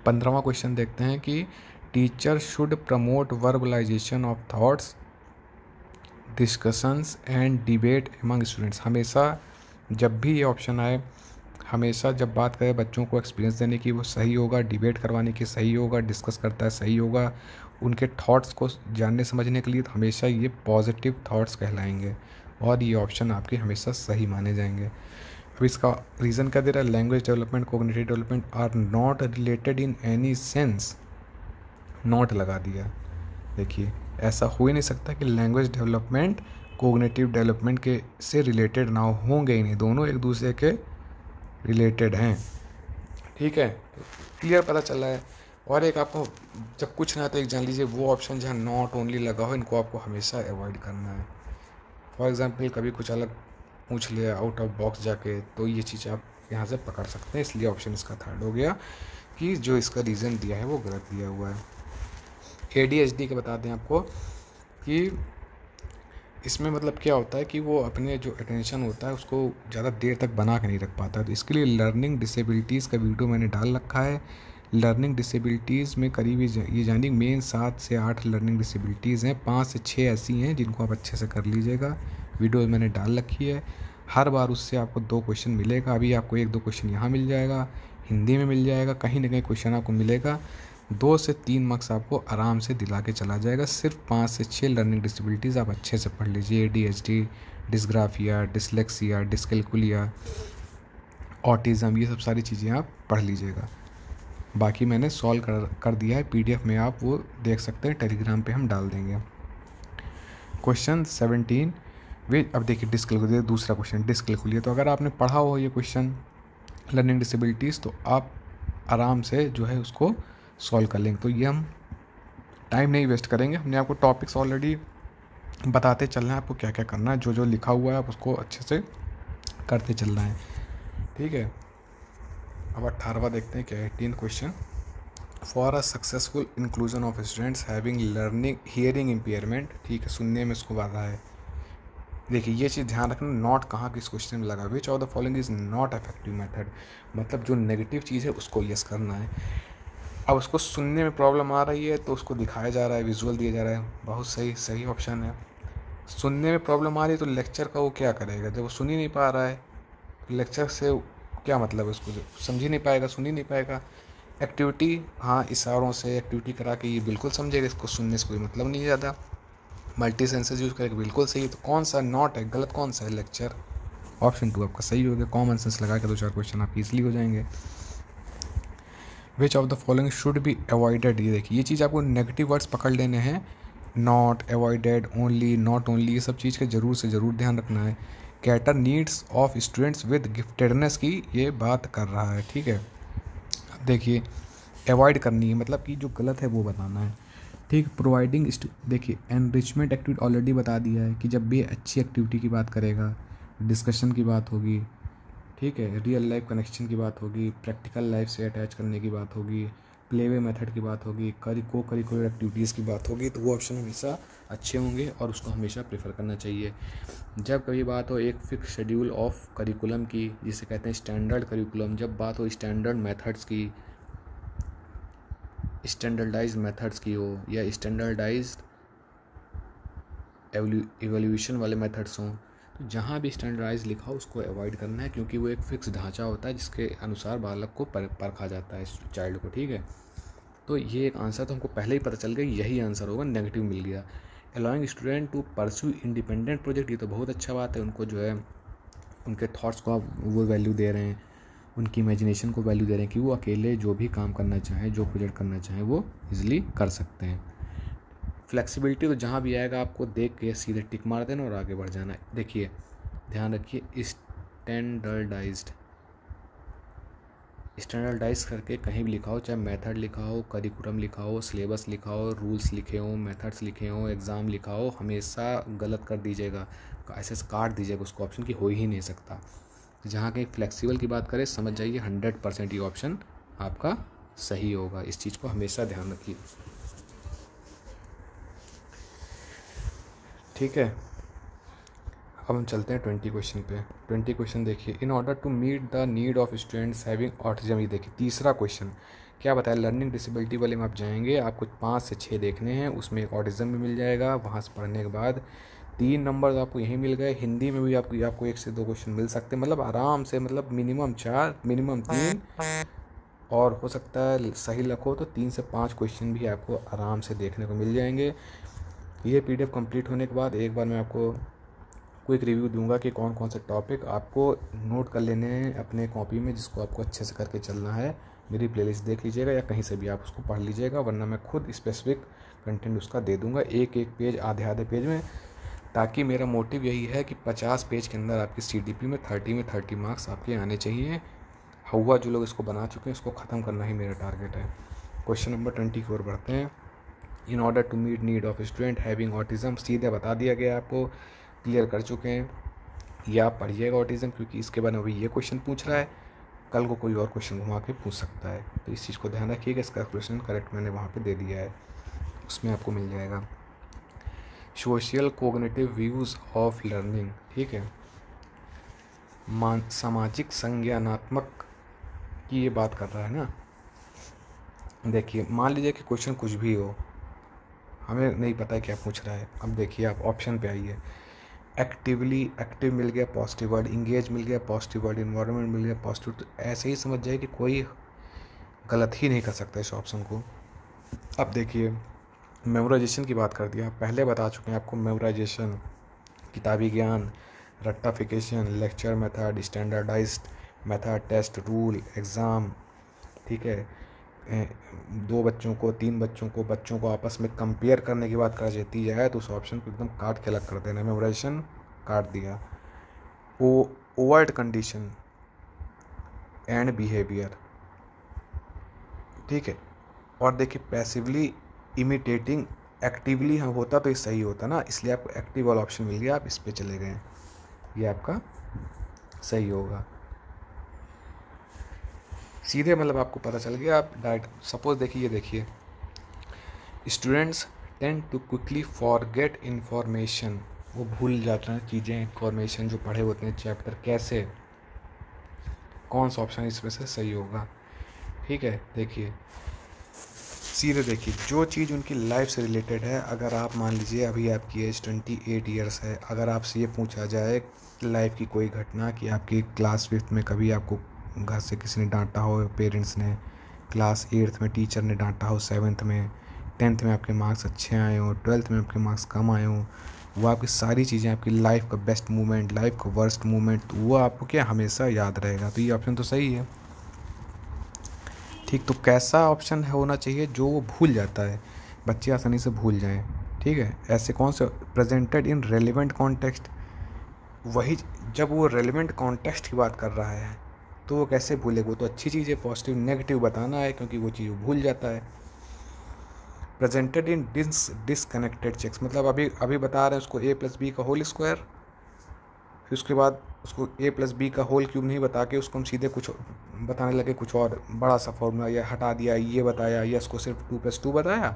15वां क्वेश्चन देखते हैं कि teacher should promote verbalisation of thoughts, discussions and debate among students. हमेशा जब भी ये ऑप्शन आए, हमेशा जब बात करें बच्चों को एक्सपीरियंस देने की वो सही होगा, डिबेट करवाने की सही होगा, डिस्कस करता है सही होगा, उनके थॉट्स को जानने समझने के लिए, तो हमेशा ये पॉजिटिव थॉट्स कहलाएंगे और ये ऑप्शन आपके हमेशा सही माने जाएंगे। अब इसका रीज़न क्या दे रहा है, language development, cognitive development are not related in any sense, not लगा दिया। देखिए ऐसा हो ही नहीं सकता कि लैंग्वेज डेवलपमेंट कोग्निटिव डेवलपमेंट के से रिलेटेड ना होंगे ही नहीं, दोनों एक दूसरे के रिलेटेड हैं। ठीक है, क्लियर पता चल रहा है। और एक आपको जब कुछ ना तो एक जान लीजिए वो ऑप्शन जहाँ नॉट ओनली लगा हो, इनको आपको हमेशा अवॉइड करना है। फॉर एग्जांपल कभी कुछ अलग पूछ लिया आउट ऑफ बॉक्स जाके, तो ये चीज़ आप यहाँ से पकड़ सकते हैं, इसलिए ऑप्शन इसका थर्ड हो गया कि जो इसका रीज़न दिया है वो गलत दिया हुआ है। ADHD का बता दें आपको कि इसमें मतलब क्या होता है कि वो अपने जो अटेंशन होता है उसको ज़्यादा देर तक बना के नहीं रख पाता, तो इसके लिए लर्निंग डिसेबिलिटीज़ का वीडियो मैंने डाल रखा है। लर्निंग डिसेबिलिटीज़ में करीब ये जानिए मेन 7 से 8 लर्निंग डिसेबिलिटीज़ हैं, 5 से 6 ऐसी हैं जिनको आप अच्छे से कर लीजिएगा। वीडियो मैंने डाल रखी है, हर बार उससे आपको 2 क्वेश्चन मिलेगा। अभी आपको 1-2 क्वेश्चन यहाँ मिल जाएगा, हिंदी में मिल जाएगा, कहीं ना कहीं क्वेश्चन आपको मिलेगा। 2 से 3 मार्क्स आपको आराम से दिला के चला जाएगा। सिर्फ 5 से 6 लर्निंग डिसेबिलिटीज़ आप अच्छे से पढ़ लीजिए, ADHD, dysgraphia, dyslexia, dyscalculia, autism, ये सब सारी चीज़ें आप पढ़ लीजिएगा। बाकी मैंने सॉल्व कर दिया है PDF में, आप वो देख सकते हैं, टेलीग्राम पे हम डाल देंगे। क्वेश्चन 17 वे, अब देखिए डिस्कैल्कुलिया, दूसरा क्वेश्चन डिस्कैल्कुलिया। तो अगर आपने पढ़ा हो ये क्वेश्चन लर्निंग डिसेबिलिटीज़ तो आप आराम से जो है उसको सॉल्व कर लेंगे। तो ये हम टाइम नहीं वेस्ट करेंगे, हमने आपको टॉपिक्स ऑलरेडी बताते चलना है आपको क्या क्या करना है, जो जो लिखा हुआ है आप उसको अच्छे से करते चलना है। ठीक है, अब 18वां देखते हैं क्या है। 18 question, for a successful inclusion of students having learning hearing impairment. ठीक है, सुनने में इसको बाधा है। देखिए ये चीज़ ध्यान रखना, नॉट कहाँ किस क्वेश्चन में लगा, विच of the following is not effective method, मतलब जो नेगेटिव चीज़ है उसको यस करना है। अब उसको सुनने में प्रॉब्लम आ रही है तो उसको दिखाया जा रहा है, विजुअल दिया जा रहा है, बहुत सही ऑप्शन है। सुनने में प्रॉब्लम आ रही है तो लेक्चर का वो क्या करेगा, जब वो सुन ही नहीं पा रहा है तो लेक्चर से क्या मतलब है, उसको समझ ही नहीं पाएगा, सुन ही नहीं पाएगा। एक्टिविटी, हाँ इशारों से एक्टिविटी करा के ये बिल्कुल समझेगा, इसको सुनने से कोई मतलब नहीं ज़्यादा। मल्टी सेंसेस यूज़ करके बिल्कुल सही है। तो कौन सा नॉट है, गलत कौन सा है, लेक्चर। ऑप्शन 2 आपका सही हो गया। कॉमन सेंस लगा के 2-4 क्वेश्चन आपके ईजिली हो जाएंगे। विच of the following should be avoided, ये देखिए ये चीज़ आपको नेगेटिव वर्ड्स पकड़ लेने हैं, not, avoided, only, not only, ये सब चीज़ का ज़रूर से ज़रूर ध्यान रखना है। Cater needs of students with giftedness की ये बात कर रहा है। ठीक है, अब देखिए अवॉइड करनी है, मतलब कि जो गलत है वो बताना है। ठीक, प्रोवाइडिंग, देखिए एनरिचमेंट एक्टिविटी ऑलरेडी बता दिया है कि जब भी अच्छी एक्टिविटी की बात करेगा, डिस्कशन की बात होगी, ठीक है, रियल लाइफ कनेक्शन की बात होगी, प्रैक्टिकल लाइफ से अटैच करने की बात होगी, प्लेवे मेथड की बात होगी, को करिकुलर एक्टिविटीज़ की बात होगी, तो वो ऑप्शन हमेशा अच्छे होंगे और उसको हमेशा प्रेफर करना चाहिए। जब कभी बात हो एक फिक्स शेड्यूल ऑफ करिकुलम की, जिसे कहते हैं स्टैंडर्ड करिकुलम, जब बात हो स्टैंडर्ड मेथड्स की, स्टैंडर्डाइज्ड मेथड्स की हो, या स्टैंडर्डाइज्ड एवोल्यूशन वाले मेथड्स हों, तो जहाँ भी स्टैंडर्डाइज लिखा हो उसको अवॉइड करना है, क्योंकि वो एक फिक्स ढांचा होता है जिसके अनुसार बालक को परखा जाता है, चाइल्ड को। ठीक है, तो ये एक आंसर तो हमको पहले ही पता चल गया, यही आंसर होगा, नेगेटिव मिल गया। Allowing student to pursue independent project, ये तो बहुत अच्छा बात है, उनको जो है उनके थॉट्स को आप वो वैल्यू दे रहे हैं, उनकी इमेजिनेशन को वैल्यू दे रहे हैं कि वो अकेले जो भी काम करना चाहें, जो प्रोजेक्ट करना चाहें वो इजीली कर सकते हैं। फ्लेक्सिबिलिटी, तो जहाँ भी आएगा आपको देख के सीधे टिक मार देना और आगे बढ़ जाना है। देखिए ध्यान रखिए, स्टैंडर्डाइज करके कहीं भी लिखा हो, चाहे मेथड लिखा हो, करिकुलम लिखा हो, सिलेबस लिखा हो, रूल्स लिखे हो, मेथड्स लिखे हो, एग्ज़ाम लिखा हो, हमेशा गलत कर दीजिएगा, ऐसे काट दीजिएगा उसको, ऑप्शन की हो ही नहीं सकता। जहाँ कहीं फ्लेक्सिबल की बात करें, समझ जाइए 100% ये ऑप्शन आपका सही होगा, इस चीज़ को हमेशा ध्यान रखिए। ठीक है, अब हम चलते हैं 20 क्वेश्चन पे। 20 क्वेश्चन देखिए, in order to meet the need of students having autism. ये देखिए तीसरा क्वेश्चन क्या बताया, लर्निंग डिसेबिलिटी वाले में आप जाएंगे, आपको 5 से 6 देखने हैं, उसमें एक ऑटिज्म भी मिल जाएगा। वहाँ से पढ़ने के बाद 3 नंबर आपको यहीं मिल गए। हिंदी में भी आपको 1 से 2 क्वेश्चन मिल सकते हैं, मतलब आराम से, मतलब मिनिमम 4 मिनिमम 3, और हो सकता है सही लखो तो 3 से 5 क्वेश्चन भी आपको आराम से देखने को मिल जाएंगे। ये PDF कंप्लीट होने के बाद एक बार मैं आपको क्विक रिव्यू दूंगा कि कौन कौन से टॉपिक आपको नोट कर लेने हैं अपने कॉपी में, जिसको आपको अच्छे से करके चलना है। मेरी प्लेलिस्ट देख लीजिएगा या कहीं से भी आप उसको पढ़ लीजिएगा, वरना मैं खुद स्पेसिफिक कंटेंट उसका दे दूंगा, एक एक पेज, आधे आधे पेज में, ताकि मेरा मोटिव यही है कि 50 पेज के अंदर आपकी CDP में 30 मार्क्स आपके आने चाहिए। हुआ जो लोग इसको बना चुके हैं इसको ख़त्म करना ही मेरा टारगेट है। क्वेश्चन नंबर 20 की ओर बढ़ते हैं। In order to meet need of student having autism, सीधे बता दिया गया, आपको क्लियर कर चुके हैं। ये आप पढ़िएगा ऑटिज्म, क्योंकि इसके बाद अभी ये क्वेश्चन पूछ रहा है, कल को कोई और क्वेश्चन घुमा के पूछ सकता है, तो इस चीज़ को ध्यान रखिएगा। इसका क्वेश्चन करेक्ट मैंने वहाँ पे दे दिया है, उसमें आपको मिल जाएगा। Social cognitive views of learning, ठीक है, सामाजिक संज्ञानात्मक की ये बात कर रहा है ना। देखिए मान लीजिए कि क्वेश्चन कुछ भी हो, हमें नहीं पता है क्या पूछ रहा है। अब देखिए आप ऑप्शन पे आइए, एक्टिव मिल गया पॉजिटिव वर्ड, इंगेज मिल गया पॉजिटिव वर्ड, इन्वायरमेंट मिल गया पॉजिटिव, तो ऐसे ही समझ जाए कि कोई गलत ही नहीं कर सकता इस ऑप्शन को। अब देखिए मेमोराइजेशन की बात कर दिया, पहले बता चुके हैं आपको, मेमोराइजेशन, किताबी ज्ञान, रट्टाफिकेशन, lecture method, standardised method, test, rule, exam, ठीक है। 2 बच्चों को 3 बच्चों को आपस में कंपेयर करने की बात कर देती जाए तो उस ऑप्शन को एकदम काट के अलग कर देना। मेमोराइजेशन काट दिया। ओवर्ट कंडीशन एंड बिहेवियर, ठीक है। और देखिए पैसिवली इमिटेटिंग, एक्टिवली हाँ होता तो ये सही होता ना, इसलिए आपको एक्टिव वाला ऑप्शन मिल गया, आप इस पे चले गए, ये आपका सही होगा सीधे, मतलब आपको पता चल गया। आप डायरेक्ट सपोज देखिए students tend to quickly forget information, वो भूल जाते हैं चीज़ें, इन्फॉर्मेशन जो पढ़े होते हैं चैप्टर। कैसे, कौन सा ऑप्शन इसमें से सही होगा, ठीक है। देखिए सीधे देखिए, जो चीज़ उनकी लाइफ से रिलेटेड है, अगर आप मान लीजिए अभी आपकी एज 28 ईयर्स है, अगर आपसे ये पूछा जाए लाइफ की कोई घटना कि आपकी क्लास 5th में कभी आपको घर से किसी ने डांटा हो, पेरेंट्स ने, क्लास 8th में टीचर ने डांटा हो, 7th में, 10th में आपके मार्क्स अच्छे आए हों, 12th में आपके मार्क्स कम आए हों, वो आपकी सारी चीज़ें, आपकी लाइफ का बेस्ट मोमेंट, लाइफ का वर्स्ट मोमेंट, तो वो आपको क्या हमेशा याद रहेगा। तो ये ऑप्शन तो सही है, ठीक। तो कैसा ऑप्शन है होना चाहिए, जो वो भूल जाता है, बच्चे आसानी से भूल जाएं, ठीक है। ऐसे कौन से, प्रेजेंटेड इन रेलिवेंट कॉन्टेक्स्ट, वही जब वो रेलिवेंट कॉन्टेक्स्ट की बात कर रहा है तो वो कैसे भूलेगा, वो तो अच्छी चीज़ है, पॉजिटिव नेगेटिव बताना है, क्योंकि वो चीज़ वो भूल जाता है। प्रेजेंटेड इन डिसकनेक्टेड चेक्स, मतलब अभी बता रहे हैं उसको a+b का होल स्क्वायर, फिर उसके बाद उसको a+b का होल क्यूब नहीं बता के उसको हम सीधे कुछ बताने लगे, कुछ और बड़ा सा फॉर्मूला, या हटा दिया, ये बताया, या इसको सिर्फ 2+2 बताया,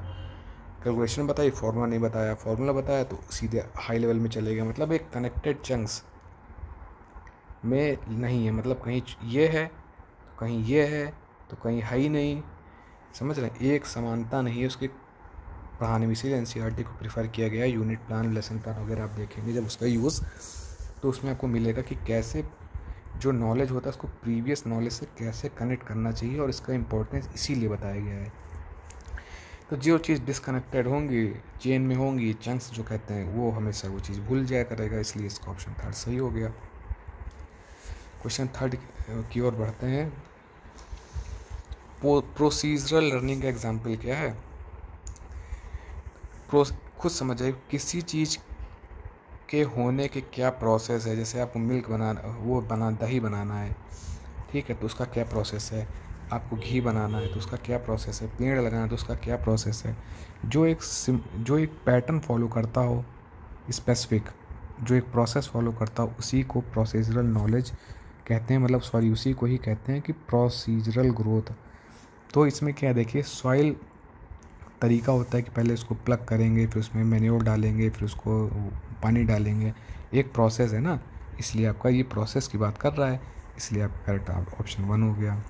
कैलकुलेशन बताई, फॉर्मूला नहीं बताया, फॉर्मूला बताया, तो सीधे हाई लेवल में चले गए। मतलब एक कनेक्टेड चंक्स में नहीं है, मतलब कहीं ये है तो कहीं ये है तो कहीं है ही नहीं, समझ रहे हैं, एक समानता नहीं है उसके पढ़ाने में, इसीलिए NCERT को प्रीफर किया गया। यूनिट प्लान, लेसन प्लान वगैरह आप देखेंगे जब उसका यूज़, तो उसमें आपको मिलेगा कि कैसे जो नॉलेज होता है उसको प्रीवियस नॉलेज से कैसे कनेक्ट करना चाहिए, और इसका इम्पोर्टेंस इसीलिए बताया गया है। तो जो चीज़ डिसकनेक्टेड होंगी, चेन में होंगी, चंक्स जो कहते हैं, वो हमेशा वो चीज़ भूल जाया करेगा, इसलिए इसका ऑप्शन 3 सही हो गया। क्वेश्चन 3 की ओर बढ़ते हैं। प्रोसीजरल लर्निंग का एग्जाम्पल क्या है, खुद समझिए, किसी चीज़ के होने के क्या प्रोसेस है। जैसे आपको मिल्क बनाना, दही बनाना है, ठीक है, तो उसका क्या प्रोसेस है। आपको घी बनाना है तो उसका क्या प्रोसेस है। पेड़ लगाना है तो उसका क्या प्रोसेस है। जो एक पैटर्न फॉलो करता हो, स्पेसिफिक जो एक प्रोसेस फॉलो करता हो, उसी को प्रोसीजरल नॉलेज कहते हैं, मतलब सॉरी उसी को ही कहते हैं कि प्रोसीजरल ग्रोथ। तो इसमें क्या देखिए, सॉइल तरीका होता है कि पहले उसको प्लग करेंगे, फिर उसमें मैन्योर डालेंगे, फिर उसको पानी डालेंगे, एक प्रोसेस है ना, इसलिए आपका ये प्रोसेस की बात कर रहा है, इसलिए आपका करेक्ट ऑप्शन 1 हो गया।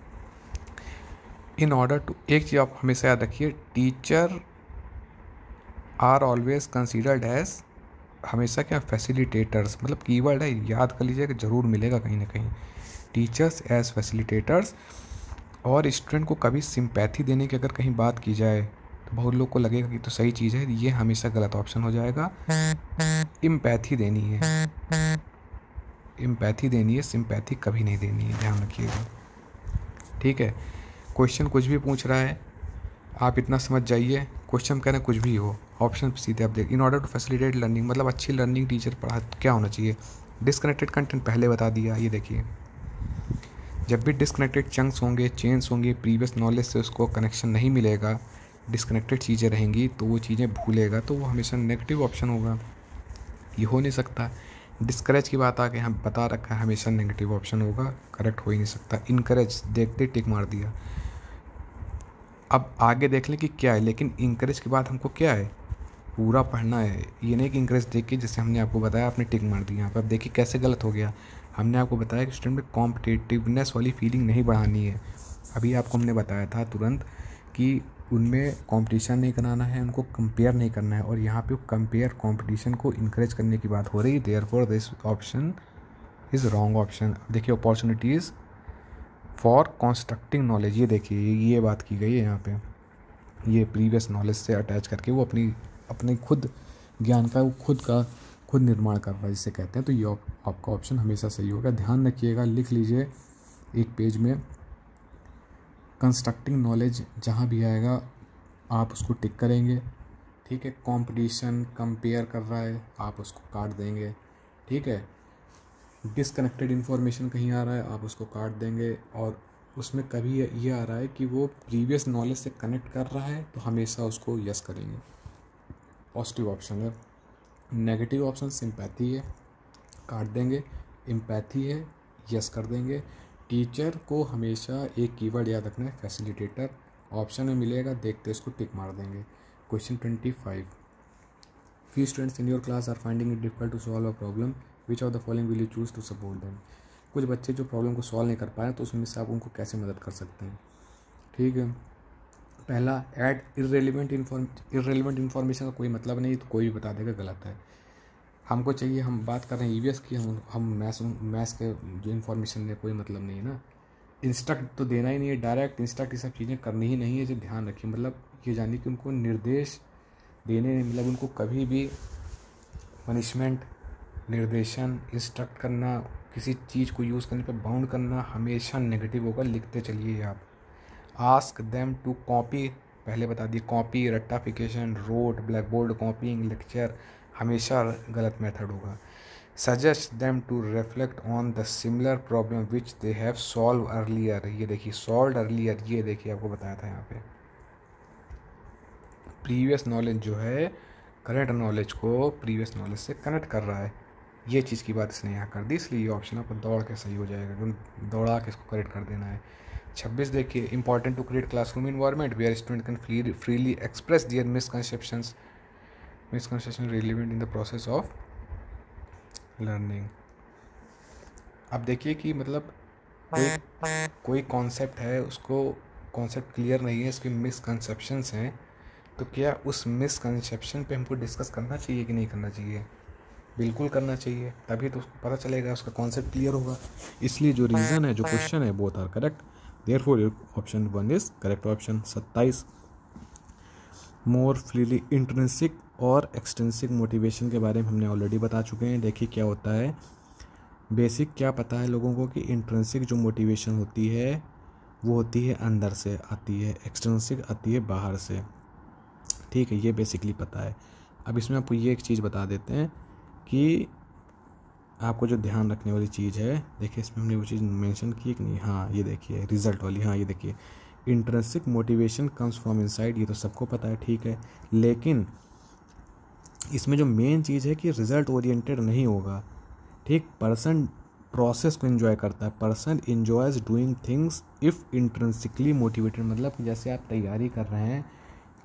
इन ऑर्डर टू, एक चीज़ आप हमेशा याद रखिए, teacher are always considered as, हमेशा क्या, फैसिलिटेटर्स, मतलब कीवर्ड है, याद कर लीजिए कि ज़रूर मिलेगा कहीं ना कहीं, टीचर्स एज फैसिलिटेटर्स। और स्टूडेंट को कभी सिंपैथी देने की अगर कहीं बात की जाए तो बहुत लोग को लगेगा कि तो सही चीज़ है, ये हमेशा गलत ऑप्शन हो जाएगा। इम्पैथी देनी है, इम्पैथी देनी है, सिंपैथी कभी नहीं देनी है, ध्यान रखिएगा, ठीक है। क्वेश्चन कुछ भी पूछ रहा है, आप इतना समझ जाइए, क्वेश्चन कहना कुछ भी हो, ऑप्शन सीधे आप देख। In order to facilitate learning, मतलब अच्छी लर्निंग टीचर पढ़ा क्या होना चाहिए, डिस्कनेक्टेड कंटेंट पहले बता दिया, ये देखिए, जब भी डिस्कनेक्टेड चंक्स होंगे, चेन्स होंगे, प्रीवियस नॉलेज से उसको कनेक्शन नहीं मिलेगा, डिस्कनेक्टेड चीज़ें रहेंगी तो वो चीज़ें भूलेगा, तो वो हमेशा नेगेटिव ऑप्शन होगा, ये हो नहीं सकता। डिस्करेज की बात आके हम बता रखा है, हमेशा नेगेटिव ऑप्शन होगा, करेक्ट हो ही नहीं सकता। इनकरेज देखते टिक मार दिया। अब आगे देख लें कि क्या है, लेकिन इंकरेज के बाद हमको क्या है, पूरा पढ़ना है, ये नहीं कि इंकरेज देख के जैसे हमने आपको बताया आपने टिक मार दी यहाँ पर। अब देखिए कैसे गलत हो गया, हमने आपको बताया कि स्टूडेंट में कॉम्पिटिटिवनेस वाली फीलिंग नहीं बढ़ानी है। अभी आपको हमने बताया था तुरंत कि उनमें कंपटीशन नहीं कराना है, उनको कंपेयर नहीं करना है, और यहाँ पे कंपेयर कंपटीशन को इंकरेज करने की बात हो रही है। Therefore this option is wrong option. अब देखिए अपॉर्चुनिटीज़ फॉर कंस्ट्रक्टिंग नॉलेज, ये देखिए ये बात की गई है यहाँ पे, ये प्रीवियस नॉलेज से अटैच करके वो अपने खुद ज्ञान का खुद निर्माण कर रहा है, जिसे कहते हैं। तो ये आपका ऑप्शन हमेशा सही होगा, ध्यान रखिएगा, लिख लीजिए एक पेज में, कंस्ट्रक्टिंग नॉलेज जहाँ भी आएगा आप उसको टिक करेंगे, ठीक है। कंपटीशन कंपेयर कर रहा है, आप उसको काट देंगे, ठीक है। डिसकनेक्टेड इन्फॉर्मेशन कहीं आ रहा है, आप उसको काट देंगे, और उसमें कभी ये आ रहा है कि वो प्रीवियस नॉलेज से कनेक्ट कर रहा है तो हमेशा उसको यस करेंगे, पॉजिटिव ऑप्शन है। नेगेटिव ऑप्शन सिंपैथी है, काट देंगे, एम्पैथी है, यस कर देंगे। टीचर को हमेशा एक कीवर्ड याद रखना है, फैसिलिटेटर, ऑप्शन में मिलेगा, देखते इसको टिक मार देंगे। Question 25, few students in your class are finding it difficult to solve a problem, which of the following will you choose to support them. कुछ बच्चे जो प्रॉब्लम को सॉल्व नहीं कर पाए तो उसमें से आप उनको कैसे मदद कर सकते हैं, ठीक है। पहला, ऐड इर्रेलेवेंट इन्फॉर्मेशन का कोई मतलब नहीं, तो कोई भी बता देगा गलत है। हमको चाहिए, हम बात कर रहे हैं ईवीएस की, हम मैथ्स के जो इन्फॉर्मेशन में कोई मतलब नहीं है ना, इंस्ट्रक्ट तो देना ही नहीं है, डायरेक्ट इंस्ट्रक्ट ये सब चीज़ें करनी ही नहीं है, जो ध्यान रखिए। मतलब ये जानिए कि उनको निर्देश देने, मतलब उनको कभी भी पनिशमेंट, निर्देशन, इंस्ट्रक्ट करना, किसी चीज़ को यूज़ करने पर बाउंड करना हमेशा नेगेटिव होगा, लिखते चलिए आप। आस्क देम टू कॉपी, पहले बता दिए, कॉपी, रट्टाफिकेशन, rote, blackboard copying, lecture, हमेशा गलत मेथड होगा। Suggest them to reflect on the similar problem which they have solve earlier, ये देखिए सॉल्व अर्लियर, ये देखिए आपको बताया था यहाँ पे, प्रीवियस नॉलेज जो है करंट नॉलेज को प्रीवियस नॉलेज से कनेक्ट कर रहा है, ये चीज़ की बात इसने यहाँ कर दी, इसलिए ये ऑप्शन आपको दौड़ के सही हो जाएगा, क्योंकि दौड़ा के इसको करेक्ट कर देना है। 26 देखिए, important to create classroom environment where student can freely express their misconception relevant in the process of learning. अब देखिए कि मतलब कोई कॉन्सेप्ट है, उसको कॉन्सेप्ट क्लियर नहीं है, इसके मिसकंसेप्शंस हैं, तो क्या उस मिसकंसेप्शन पे हमको डिस्कस करना चाहिए कि नहीं करना चाहिए? बिल्कुल करना चाहिए, तभी तो उसको पता चलेगा, उसका कॉन्सेप्ट क्लियर होगा। इसलिए जो रीज़न है, जो क्वेश्चन है, both are correct, therefore option 1 is correct option. 27, more freely, intrinsic और एक्सट्रिंसिक मोटिवेशन के बारे में हमने ऑलरेडी बता चुके हैं। देखिए क्या होता है, बेसिक क्या पता है लोगों को कि इंट्रिंसिक जो मोटिवेशन होती है वो होती है अंदर से आती है, एक्सट्रिंसिक आती है बाहर से, ठीक है, ये बेसिकली पता है। अब इसमें आपको ये एक चीज़ बता देते हैं कि आपको जो ध्यान रखने वाली चीज़ है, देखिए इसमें हमने वो चीज़ मेंशन की कि नहीं, हाँ ये देखिए रिजल्ट वाली, हाँ ये देखिए, intrinsic motivation comes from inside, ये तो सबको पता है, ठीक है, लेकिन इसमें जो मेन चीज़ है कि रिजल्ट ओरिएंटेड नहीं होगा, ठीक। पर्सन प्रोसेस को एंजॉय करता है, person enjoys doing things if intrinsically motivated, मतलब जैसे आप तैयारी कर रहे हैं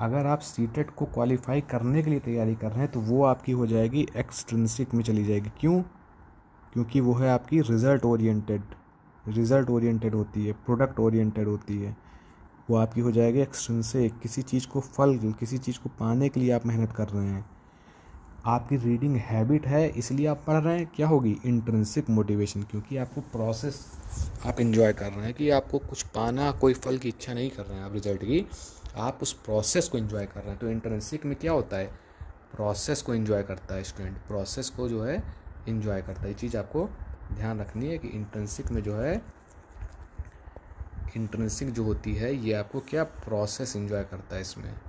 अगर आप सीटेट को क्वालिफाई करने के लिए तैयारी कर रहे हैं तो वो आपकी हो जाएगी एक्सट्रिंसिक में चली जाएगी। क्यों? क्योंकि वो है आपकी रिज़ल्ट ओरिएंटेड होती है, प्रोडक्ट ओरिएंटेड होती है। वो आपकी हो जाएगी एक्सट्रिंसिक, किसी चीज़ को किसी चीज़ को पाने के लिए आप मेहनत कर रहे हैं। आपकी रीडिंग हैबिट है इसलिए आप पढ़ रहे हैं, क्या होगी? इंट्रिंसिक मोटिवेशन, क्योंकि आपको प्रोसेस आप इंजॉय कर रहे हैं, कि आपको कुछ पाना, कोई फल की इच्छा नहीं कर रहे हैं आप रिजल्ट की, आप उस प्रोसेस को इंजॉय कर रहे हैं। तो इंट्रिंसिक में क्या होता है? प्रोसेस को इंजॉय करता है स्टूडेंट, प्रोसेस को जो है इंजॉय करता है। ये चीज़ आपको ध्यान रखनी है कि इंट्रिंसिक में जो है, इंट्रिंसिक जो होती है ये आपको क्या प्रोसेस इंजॉय करता है इसमें,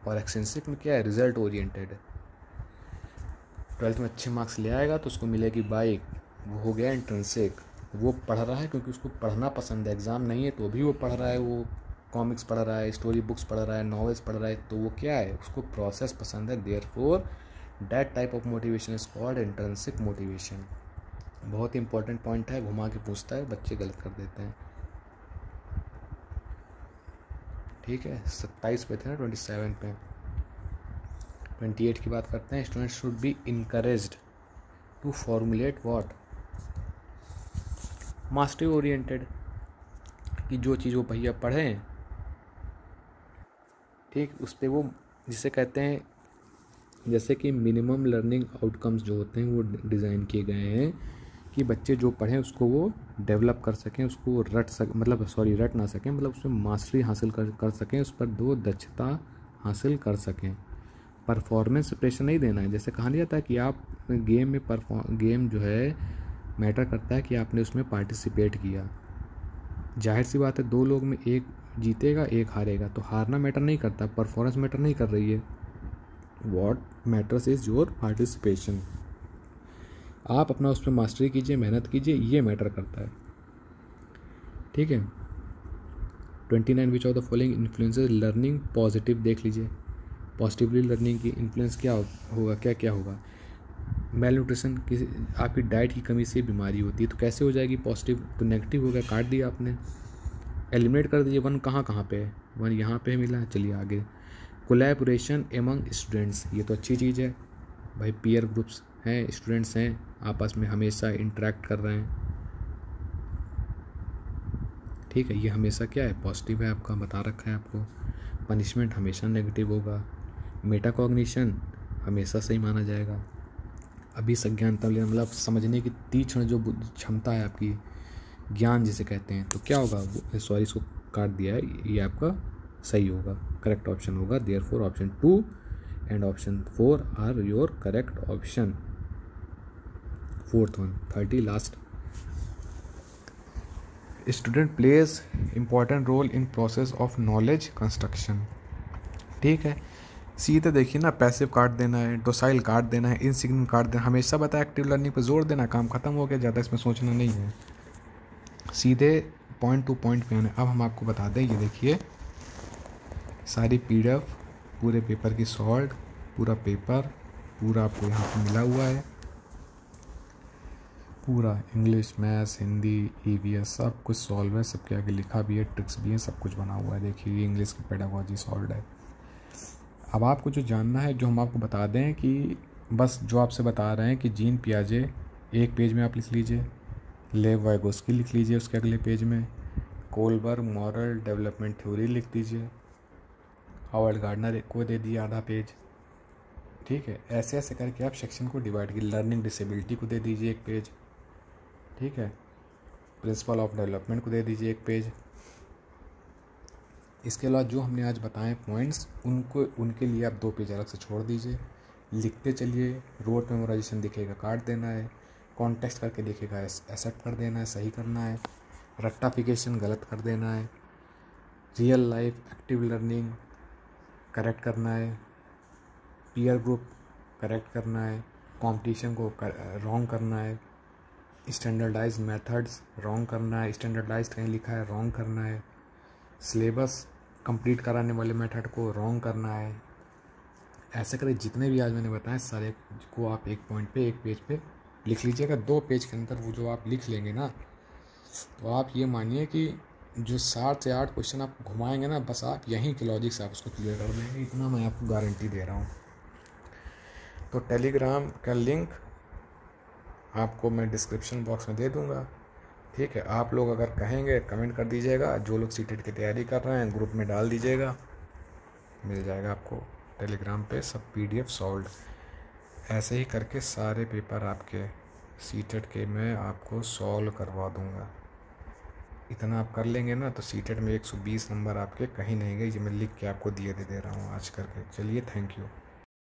और एक्सट्रिंसिक में क्या है? Result oriented. 12th में अच्छे मार्क्स ले आएगा तो उसको मिलेगी बाइक, वो हो गया इंट्रिंसिक। वो पढ़ रहा है क्योंकि उसको पढ़ना पसंद है, एग्ज़ाम नहीं है तो भी वो पढ़ रहा है, वो कॉमिक्स पढ़ रहा है, स्टोरी बुक्स पढ़ रहा है, नॉवेल्स पढ़ रहा है, तो वो क्या है? उसको प्रोसेस पसंद है। Therefore that type of motivation is called intrinsic motivation. बहुत ही इंपॉर्टेंट पॉइंट है, घुमा के पूछता है, बच्चे गलत कर देते हैं। ठीक है, 27 पे थे ना, 27 पे। 28 की बात करते हैं। Student should be encouraged to formulate what? Mastery oriented, कि जो चीज़ वो भैया पढ़ें, ठीक, उस पर वो जिसे कहते हैं, जैसे कि मिनिमम लर्निंग आउटकम्स जो होते हैं वो डिज़ाइन किए गए हैं कि बच्चे जो पढ़ें उसको वो डेवलप कर सकें, उसको रट ना सकें, मतलब उसमें मास्टरी हासिल कर सकें, उस पर दो दक्षता हासिल कर सकें। परफॉर्मेंस प्रेशर नहीं देना है। जैसे कहा नहीं जाता है कि आप गेम जो है मैटर करता है कि आपने उसमें पार्टिसिपेट किया। जाहिर सी बात है, दो लोग में एक जीतेगा एक हारेगा, तो हारना मैटर नहीं करता, परफॉर्मेंस मैटर नहीं कर रही है। What matters is your participation. आप अपना उस पर मास्टरी कीजिए, मेहनत कीजिए, ये मैटर करता है। ठीक है। 29 विच of the following influences learning positive, देख लीजिए पॉजिटिवली लर्निंग की इन्फ्लुएंस क्या होगा, क्या होगा? मेल न्यूट्रिशन, किसी आपकी डाइट की कमी से बीमारी होती है, तो कैसे हो जाएगी पॉजिटिव? तो नेगेटिव हो गया, काट दिया आपने, एलिमिनेट कर दीजिए। 1 कहाँ पे है? 1 यहाँ पे मिला। चलिए आगे। कोलैबोरेशन एमंग स्टूडेंट्स, ये तो अच्छी चीज़ है भाई, पीयर ग्रुप्स हैं, स्टूडेंट्स हैं, आपस में हमेशा इंटरेक्ट कर रहे हैं। ठीक है, ये हमेशा क्या है? पॉजिटिव है, आपका बता रखा है आपको। पनिशमेंट हमेशा नेगेटिव होगा। मेटाकॉग्निशन हमेशा सही माना जाएगा। अभिसंज्ञानता मतलब समझने की तीक्ष्ण जो क्षमता है आपकी, ज्ञान जिसे कहते हैं, तो क्या होगा? सॉरी, इसको काट दिया है, ये आपका सही होगा, करेक्ट ऑप्शन होगा। Therefore option 2 and option 4 are your correct option. 4th one, 30 last. Student plays important role in process of knowledge construction. ठीक है, सीधे देखिए ना, पैसिव काट देना है, डोसाइल काट देना है, इनसिग्निफिकेंट काट देना, हमेशा बताया एक्टिव लर्निंग पे जोर देना, काम खत्म हो गया, ज़्यादा इसमें सोचना नहीं है, सीधे पॉइंट टू पॉइंट पे आना। अब हम आपको बता दें, ये देखिए सारी PDF पूरे पेपर की सॉल्व, पूरा पेपर पूरा आपको यहाँ पे मिला हुआ है, पूरा इंग्लिश, मैथ्स, हिंदी, EVS सब कुछ सॉल्व है, सबके आगे लिखा भी है, ट्रिक्स भी है, सब कुछ बना हुआ है। देखिए ये इंग्लिश की पेडागोजी सॉल्व है। अब आपको जो जानना है, जो हम आपको बता दें कि बस जो आपसे बता रहे हैं कि जीन पियाजे एक पेज में आप लिख लीजिए, लेव वाइगोस्की लिख लीजिए उसके अगले पेज में, कोलबर्ग मॉरल डेवलपमेंट थ्योरी लिख दीजिए, हावर्ड गार्डनर को दे दिए आधा पेज। ठीक है, ऐसे ऐसे करके आप सेक्शन को डिवाइड कीजिए। लर्निंग डिसेबिलिटी को दे दीजिए एक पेज। ठीक है, प्रिंसिपल ऑफ डेवलपमेंट को दे दीजिए एक पेज। इसके अलावा जो हमने आज बताए पॉइंट्स, उनके लिए आप 2 पेज अलग से छोड़ दीजिए, लिखते चलिए। रोट मेमोराइजेशन दिखेगा, काट देना है, कॉन्टेक्स्ट करके दिखेगा, एक्सेप्ट कर देना है, सही करना है, रेक्टाफिकेशन गलत कर देना है, real life active learning correct करना है, पीयर ग्रुप करेक्ट करना है, कंपटीशन को रॉन्ग करना है, स्टैंडर्डाइज मेथड्स रॉन्ग करना है, स्टैंडर्डाइज कहीं लिखा है रॉन्ग करना है, सिलेबस कंप्लीट कराने वाले मेथड को रॉन्ग करना है। ऐसे करें, जितने भी आज मैंने बताए सारे को आप एक पॉइंट पे, एक पेज पे लिख लीजिएगा। 2 पेज के अंदर वो जो आप लिख लेंगे ना, तो आप ये मानिए कि जो 7 से 8 क्वेश्चन आप घुमाएंगे ना, बस आप यहीं के लॉजिक से आप उसको क्लियर कर देंगे, इतना मैं आपको गारंटी दे रहा हूँ। तो टेलीग्राम का लिंक आपको मैं डिस्क्रिप्शन बॉक्स में दे दूँगा, ठीक है। आप लोग अगर कहेंगे कमेंट कर दीजिएगा, जो लोग सीटेट की तैयारी कर रहे हैं ग्रुप में डाल दीजिएगा, मिल जाएगा आपको टेलीग्राम पे सब PDF सॉल्व। ऐसे ही करके सारे पेपर आपके सीटेट के मैं आपको सॉल्व करवा दूँगा। इतना आप कर लेंगे ना तो सीटेट में 120 नंबर आपके कहीं नहीं गए। ये मैं लिख के आपको दे रहा हूँ आज करके। चलिए, थैंक यू।